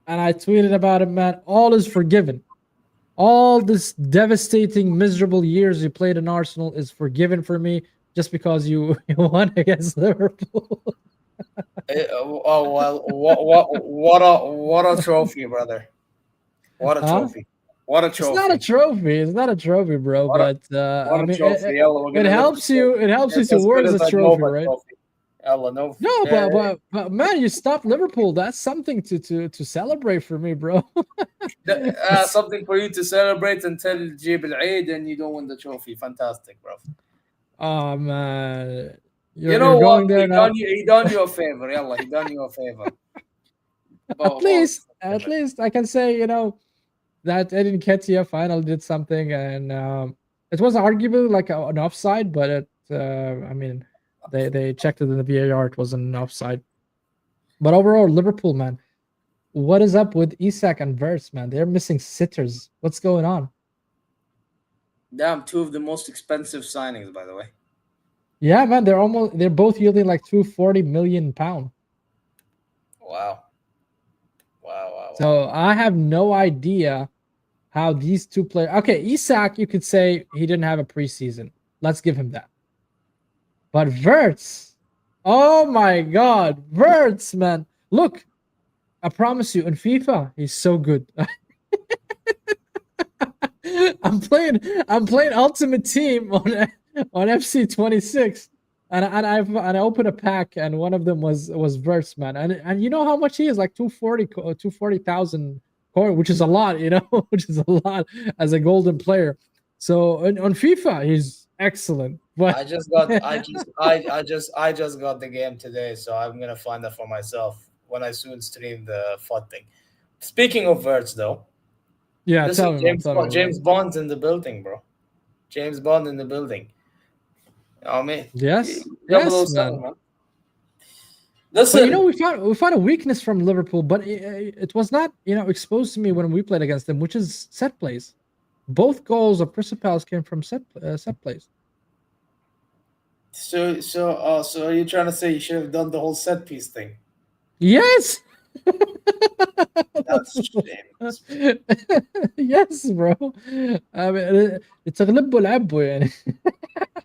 And I tweeted about it, man. All is forgiven. All this devastating, miserable years you played in Arsenal is forgiven for me just because you, you won against Liverpool. Oh well, what a trophy, brother. What a Huh? trophy. What a It's not a trophy. trophy. It's not a trophy, bro. What a But what I a mean, trophy. Yalla, we're it gonna lift helps this up. you. It helps you It's to as word good as as a that trophy, Nova right? trophy. Yalla, no. No, but man, you stopped Liverpool. That's something to celebrate for me, bro. Something for you to celebrate until Jib Al Eid and you don't win the trophy. Fantastic, bro. Oh man, You you're know what? going there He done now. you. He done you a favor. Yalla, he done you a favor. About, about At least I can say, that Edin Ketia finally did something, and it was arguably like an offside, but I mean, they checked it in the VAR, it wasn't an offside. But overall, Liverpool, man, what is up with Isak and Verts, man? They're missing sitters. What's going on? damn, two of the most expensive signings, by the way. Yeah, man, they're both yielding like 240 million pound. Wow. Wow. So I have no idea how these two players. Okay, Isak, you could say he didn't have a preseason. Let's give him that. But Verts, oh my God, Verts, man, look, I promise you, in FIFA, he's so good. I'm playing Ultimate Team on FC26, and I opened a pack, and one of them was Verts, man, and you know how much he is, like 240,000 coin, which is a lot, which is a lot as a golden player. So on FIFA, he's excellent. But I just got I just got the game today, so I'm gonna find out for myself when I soon stream the FUT thing. Speaking of Verts, though, yeah, listen, tell me, man, tell me, James Bond's in the building, bro. James Bond in the building. You know what I mean? Yes, yes, 007, man. man. But Listen, we found a weakness from Liverpool, but it was not exposed to me when we played against them, which is set plays. Both goals of Crystal Palace came from set plays. so are you trying to say you should have done the whole set piece thing? Yes. That's shame. Yes, bro. I mean, it's a غلب ولعبه يعني.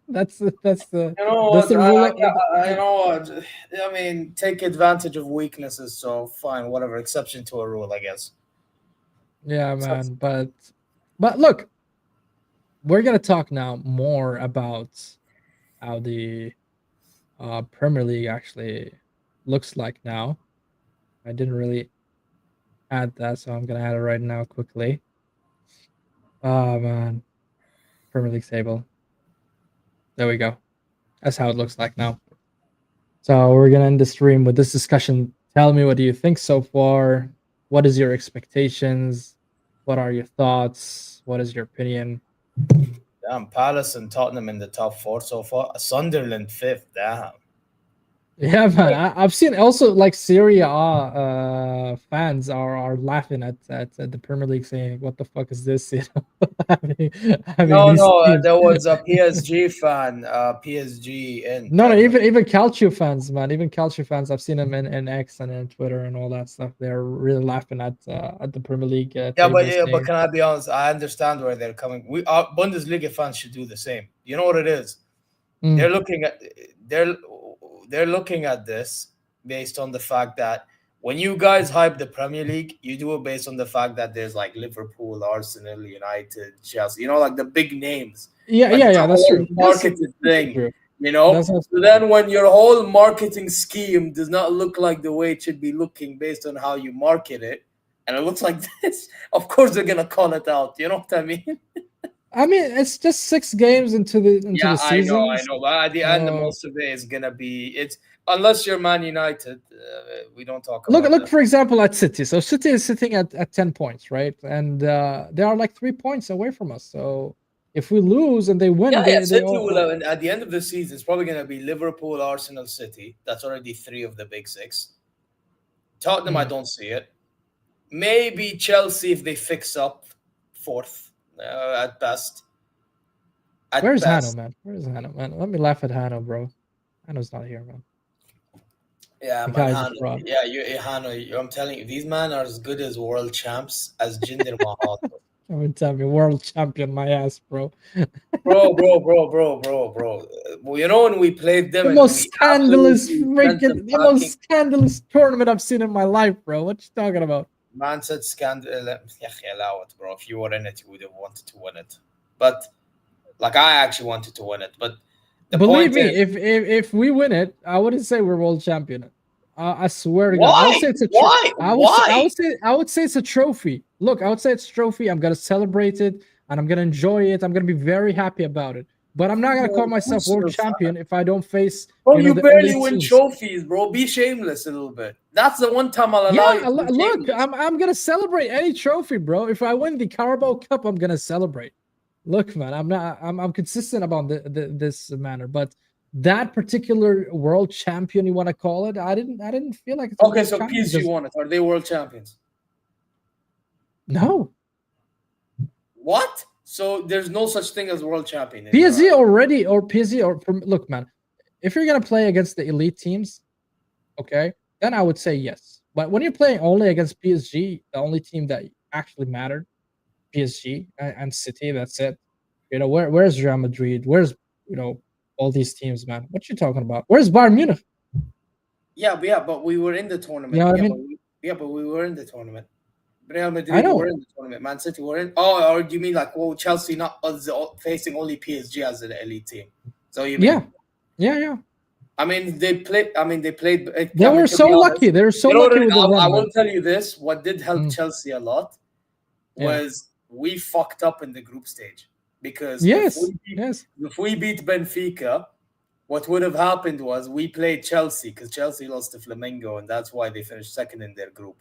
That's the You know that's what? the rule. You know what? I mean, take advantage of weaknesses. So fine, whatever. Exception to a rule, I guess. Yeah, Exception. man. But look, we're gonna talk now more about how the Premier League actually looks like now. I didn't really add that, so I'm gonna add it right now quickly. Oh man, Premier League table. There we go. That's how it looks like now. So we're gonna end the stream with this discussion. Tell me, what do you think so far? What is your expectations? What are your thoughts? What is your opinion? Damn, Palace and Tottenham in the top four so far. Sunderland fifth. Damn. Yeah, man. I've seen also like Serie A fans are laughing at the Premier League, saying, "What the fuck is this?" Having No, these no, teams. there was a PSG fan. PSG in. No, even Calcio fans, man. Even Calcio fans, I've seen them in X and in Twitter and all that stuff. They're really laughing at the Premier League table, Yeah, but saying, can I be honest? I understand where they're coming. We Bundesliga fans should do the same. You know what it is? mm, They're looking at they're they're looking at this based on the fact that when you guys hype the Premier League, you do it based on the fact that there's like Liverpool, Arsenal, United, Chelsea, like the big names. "Yeah, Like yeah, it's a yeah, that's whole true. marketed That's thing, true. you know? That's So then when your whole marketing scheme does not look like the way it should be looking based on how you market it, and it looks like this, of course they're gonna call it out. You know what I mean? I mean, it's just 6 games into the Yeah, season. I know. But at the end, the So most of it is gonna be it's unless you're Man United, we don't talk look, about them. for example, at City. So City is sitting at 10 points, right? And they are like 3 points away from us. So if we lose and they win, Yeah, yeah. they City all. will have, at the end of the season, it's probably gonna be Liverpool, Arsenal, City. That's already three of the big six. Tottenham, I Hmm. don't see it. Maybe Chelsea if they fix up fourth at best. At Where's Hano, best. man? Where's Hano, man? Let me laugh at Hano, bro. Hano's not here, man. Yeah, The man, guy's a Hano. fraud. Yeah, Hano. I'm telling you, these men are as good as world champs as Jinder Mahal. Don't tell me, world champion, my ass, bro. Bro. Well, when we played them and we absolutely sent them The packing, most scandalous tournament I've seen in my life, bro. What you talking about? man said scandal. Yeah, allow it, bro. If you were in it, you would have wanted to win it. But like, I actually wanted to win it. But the Believe point me, is, if we win it, I wouldn't say we're world champion. I swear to God, I would why, say it's a why, why? I would say it's a trophy. Look, I would say it's a trophy. I'm gonna celebrate it and I'm gonna enjoy it. I'm gonna be very happy about it. But I'm not gonna call Of myself course world you're fat. champion if I don't face Bro, you the barely elite win teams. trophies, bro. Be shameless a little bit. That's the one time I'll allow you Yeah, to be look, shameless. I'm gonna celebrate any trophy, bro. If I win the Carabao Cup, I'm gonna celebrate. Look, man, I'm consistent about this manner, but that particular world champion, you want to call it, I didn't feel like it's a Okay, world so champion PSG because won it. Are they world champions? no, What? So there's no such thing as world champion in your PSG eyes. already or PSG or look, man, if you're gonna play against the elite teams, okay, then I would say yes. But when you're playing only against PSG, the only team that actually mattered, PSG and City, that's it. Where's Real Madrid? Where's all these teams, man? What you talking about? Where's Bayern Munich? Yeah, but we were in the You tournament. know what I Yeah, but mean? we were in the tournament. Real I Madrid were know. in the tournament. Man City were in. Oh, or do you mean like, well, Chelsea not facing only PSG as an elite team? So you mean? Yeah, yeah. I mean, they played. I mean, they played. They I mean, were to so be honest, lucky. They were so you know what? lucky with the I run, will man. tell you this. What did help Mm, Chelsea a lot yeah. was we fucked up in the group stage because Yes. Yes. if we beat Benfica, what would have happened was we played Chelsea because Chelsea lost to Flamengo, and that's why they finished second in their group.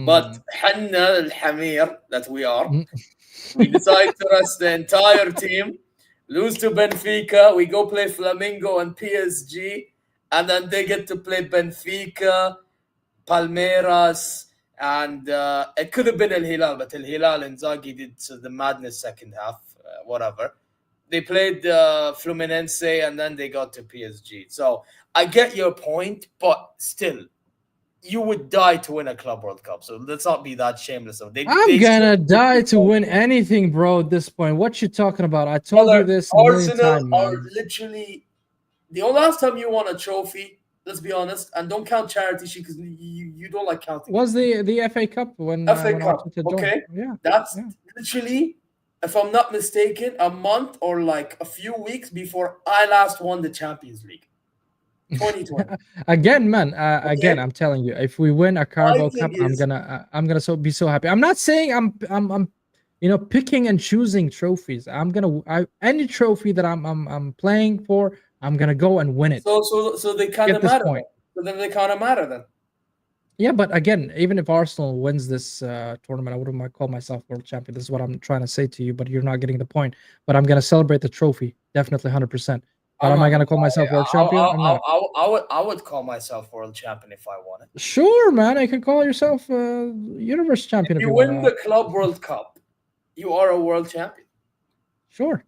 But Mm, حنا الحمير that we are, mm. we decide to rest the entire team, lose to Benfica, we go play Flamengo and PSG, and then they get to play Benfica, Palmeiras, and it could have been El Hilal, but El Hilal and Zaghi did the madness second half, whatever. They played Fluminense and then they got to PSG. So I get your point, but still, you would die to win a Club World Cup. So let's not be that shameless. So I'm they still gonna put die you to win anything, bro. At this point, what you talking about? I told you brother, this a million Arsenal times, are man. literally the only last time you won a trophy. Let's be honest, and don't count charity sheet because you don't like counting it. Was the FA Cup FA when Cup, Arteta joined? okay? Yeah, That's yeah. literally, if I'm not mistaken, a month or like a few weeks before I last won the Champions League, 2020. Again, man. Again, Okay, I'm telling you, if we win a my Carabao thing Cup, is I'm gonna be so happy. I'm not saying I'm picking and choosing trophies. Any trophy that I'm playing for, I'm gonna go and win it. so they kind Get of this matter point. then. So then they kind of matter then. Yeah, but again, even if Arsenal wins this tournament, I wouldn't call myself world champion. This is what I'm trying to say to you, but you're not getting the point. But I'm gonna celebrate the trophy, definitely 100%. But I'm am I not gonna gonna call myself lie. world champion? I'm not. I would call myself world champion if I won it. Sure, man. I can call yourself universe If champion if you you win wanna. the Club World Cup, you are a world champion. Sure,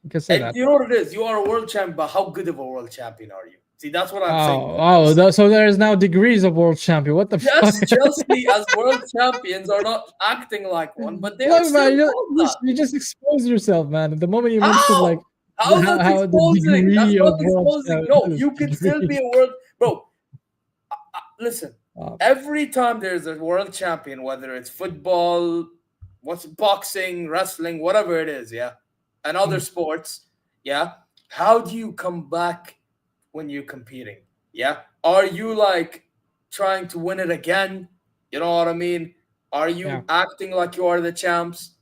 you can say And that. you know what it is? You are a world champion, but how good of a world champion are you? See, that's what I'm saying Oh, about Chelsea. so there's now degrees of world champion. What the fuck? Yes, Chelsea as world champions are not acting like one, but they are Look, man, still called that. you just expose yourself, man. The moment you mentioned like How? How's that how the exposing? That's degree of not world exposing. No, champion you can still be degree. a world bro. Listen, Uh, every time there's a world champion, whether it's football, what's boxing, wrestling, whatever it is, yeah, and other mm, sports, yeah. How do you come back when you're competing? Yeah, are you like trying to win it again? You know what I mean? Are yeah, you acting like you are the champs?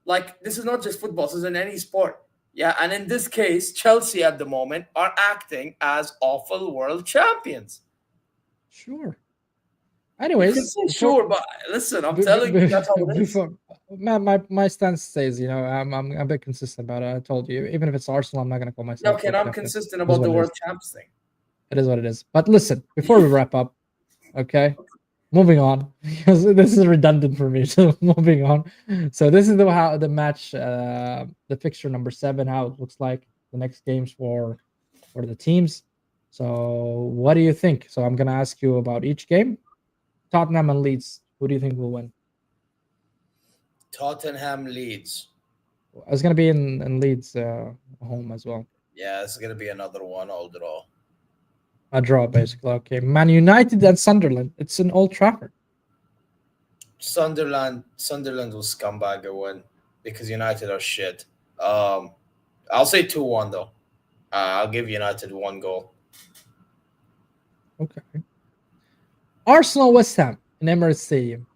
Like this is not just football; this is in any sport. Yeah, and in this case, Chelsea at the moment are acting as awful world champions. sure. You can Anyways, say sure, but listen, I'm be, be, telling you be- that's how it is. before my stance stays, I'm a bit consistent about it. I told you, even if it's Arsenal, I'm not gonna call Yeah, myself okay, and world I'm champion. consistent It is about what the it is. world champs thing. It is what it is. But listen, before we wrap up, okay, moving on because this is redundant for me. So moving on. So this is how the match, the fixture number 7, how it looks like the next games for the teams. So what do you think? So I'm gonna ask you about each game. Tottenham and Leeds. Who do you think will win? Tottenham leads. It's gonna be in Leeds home as well. Yeah, it's gonna be another one all draw. A draw basically. Okay. Man United and Sunderland. It's in Old Trafford. Sunderland will scumbag a win because United are shit. Um, I'll say 2-1 though. I'll give United one goal. Okay. Arsenal West Ham in Emirates Stadium.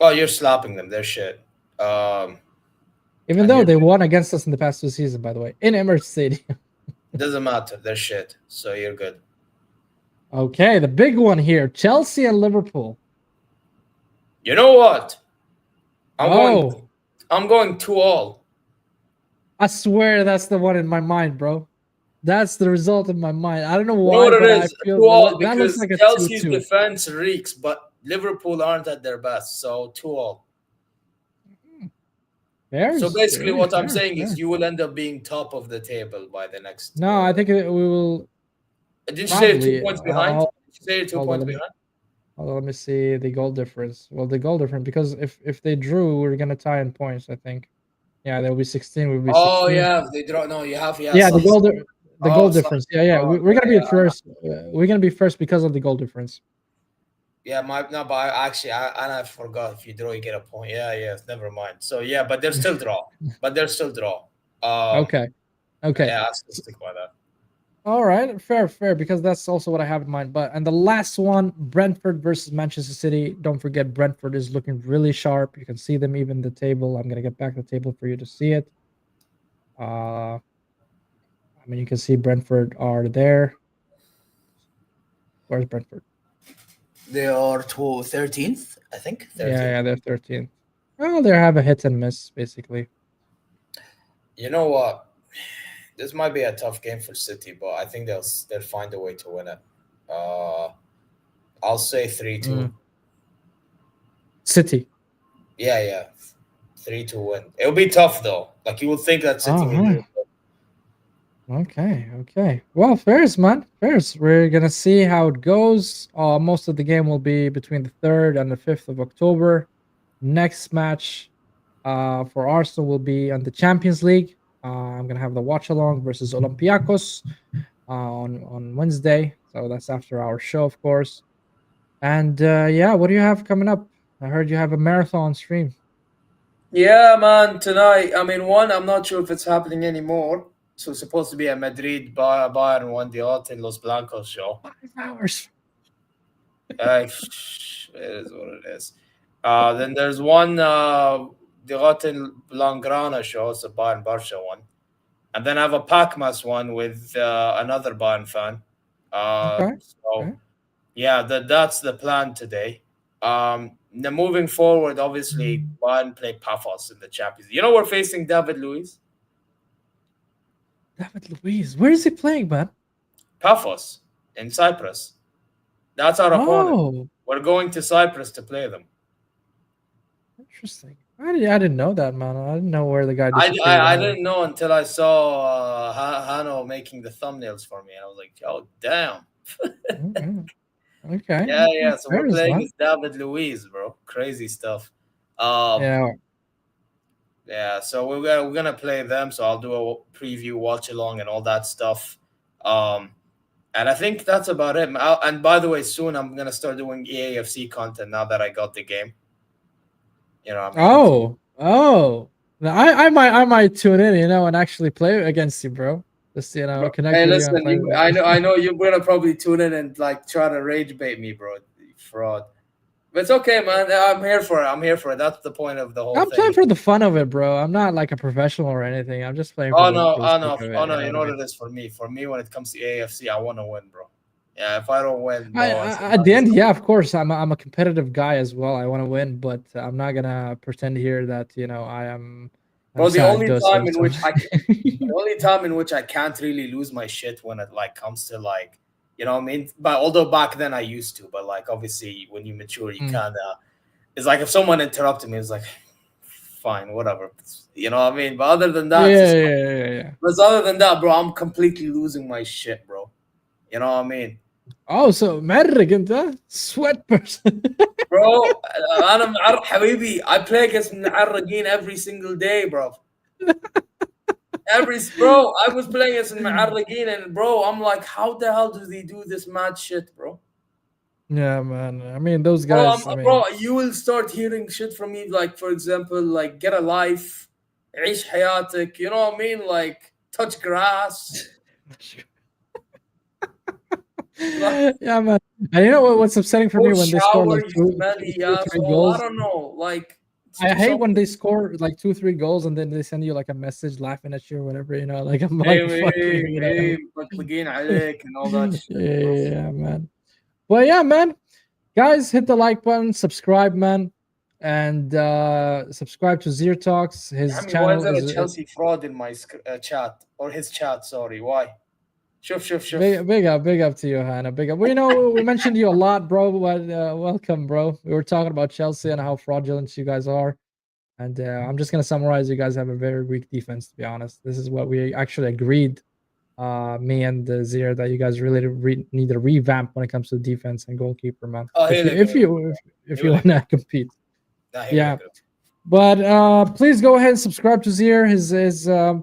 Oh, you're slapping them. They're shit. Um, Even And though you're, they won against us in the past 2 seasons, by the way, in Emirates Stadium. doesn't matter. They're shit. So you're good. Okay, the big one here: Chelsea and Liverpool. You know what? I'm going. Oh, I'm going 2-all. I swear that's the one in my mind, bro. That's the result in my mind. I don't know You know why, what it but I is? feel 2-all that looks because like a Chelsea's 2-2. defense reeks, but Liverpool aren't at their best. So 2-all. So Fair's basically, really what I'm fair, saying is fair. you will end up being top of the table by the next. No, I think we will Did you say you're two probably. points behind? Did you say you're two Hold on, points behind? let me see the goal difference. Well, the goal difference, because if they drew, we're gonna tie in points. I think. Yeah, there will be 16. We'll be Oh 16. yeah, they draw. No, you have Yeah, صح, صح. the goal Oh, صح. difference. Yeah, yeah. Oh, We're gonna be yeah, first. We're gonna be first because of the goal difference. yeah. My no, but I forgot. If you draw, you get a point. Yeah, yeah. Never mind. So yeah, but they're still draw. But they're still draw. Okay. Okay. Yeah, I still stick by that. All right, fair, fair, because that's also what I have in mind. But and the last one, Brentford versus Manchester City. Don't forget, Brentford is looking really sharp. You can see them even the table. I'm gonna get back the table for you to see it. I mean, you can see Brentford are there. Where's Brentford? They are 13th, I think. Yeah, 13th. yeah, they're 13th. Well, they have a hit and miss basically. You know what? This might be a tough game for City, but I think they'll find a way to win it. Uh, I'll say 3-2. Mm. City. Yeah, yeah, 3-2 win. It'll be tough though. Like you would think that City will do Uh-huh. it. But Okay, okay. Well, fairs, man. Fairs. We're gonna see how it goes. Most of the game will be between the 3rd and the 5th of October. Next match for Arsenal will be on the Champions League. I'm gonna have the watch along versus Olympiacos on Wednesday. So that's after our show, of course. And yeah, what do you have coming up? I heard you have a marathon stream. yeah, man, tonight. I mean, one, I'm not sure if it's happening anymore. So it's supposed to be a Madrid Bayern 1 in Los Blancos show. 5 hours. It is what it is. Then there's one the Blaugrana show. It's a Bayern Barca one. And then I have a Pacmas one with another Bayern fan. Okay. So Okay. yeah, that's the plan today. Now moving forward, obviously Bayern play Pafos in the Champions. You know we're facing David Luiz. David Luiz. Where is he playing, man? Paphos in Cyprus. That's our opponent. Oh, We're going to Cyprus to play them. interesting. I didn't know that, man. I didn't know where the guy disappeared. I didn't know until I saw Hano making the thumbnails for me, and I was like, "Oh, damn!" Okay. Okay. Yeah, Okay. yeah. So we're Fairs, playing man. as David Luiz, bro. Crazy stuff. Um, Yeah. yeah. So we're gonna play them. So I'll do a preview, watch along, and all that stuff. Um, and I think that's about it. And by the way, soon I'm gonna start doing EAFC content now that I got the game. You know what I mean? Oh. Oh. Now, I might tune in, and actually play against you, bro. Just connect Hey, with you and listen, play with you. I know you're gonna probably tune in and like try to rage bait me, bro. You fraud. But it's okay, man. I'm here for it. I'm here for it. That's the point of the whole I'm thing. playing for the fun of it, bro. I'm not like a professional or anything. I'm just playing Oh no, for the oh sake no, of oh it. no. You know You what know I what mean? it is for me. For me, when it comes to AFC, I want to win, bro. Yeah, if I don't win, bro, At the end, yeah, of course, I'm a competitive guy as well. I want to win, but I'm not gonna pretend here that I'm bro. The sad. only time in So which the only time in which I can't really lose my shit when it like comes to like, you know what I mean. But although back then I used to, but like obviously when you mature, you Mm. kind of. It's like if someone interrupted me, it's like, fine, whatever. You know what I mean? But other than that, Yeah, yeah. but other than that, bro, I'm completely losing my shit, bro. You know what I mean? Oh, so مرق انت sweat person. Bro, انا معرق حبيبي. I play against معرقين every single day, bro. Bro, I was playing against معرقين and bro, I'm like, how the hell do they do this mad shit, bro? Yeah, man. I mean, those Bro, guys. I mean, bro, you will start hearing shit from me, like for example, like get a life, عيش حياتك, you know what I mean? Like touch grass, like yeah, man. And you know what's upsetting for go me when they score shower, like you two, smelly two, three asshole. I goals. don't know, like I hate when they score like 2-3 goals and then they send you like a message laughing at you or whatever, you know, like I'm like fucking, you know. مطلقين عليك and all that shit. Yeah, man. But yeah, man, guys, hit the like button, subscribe, man, and subscribe to Zir Talks. يا His عمي, why is channel there a is Chelsea fraud in my chat or his chat? Sorry, why? شوف. big up to you, Hannah. Big up. Well, you know, we mentioned you a lot, bro. But welcome, bro. We were talking about Chelsea and how fraudulent you guys are. And I'm just gonna summarize. You guys have a very weak defense, to be honest. This is what we actually agreed, me and Zir, that you guys really need a revamp when it comes to defense and goalkeeper, man. Oh, If he'll you if agree. you if He you will wanna agree. compete, Nah, he will yeah. agree. But please go ahead and subscribe to Zir. His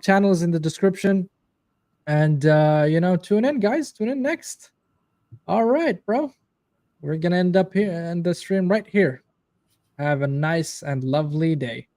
channel is in the description, and you know, tune in, guys. Tune in next. All right, bro. We're gonna end up here and the stream right here. Have a nice and lovely day.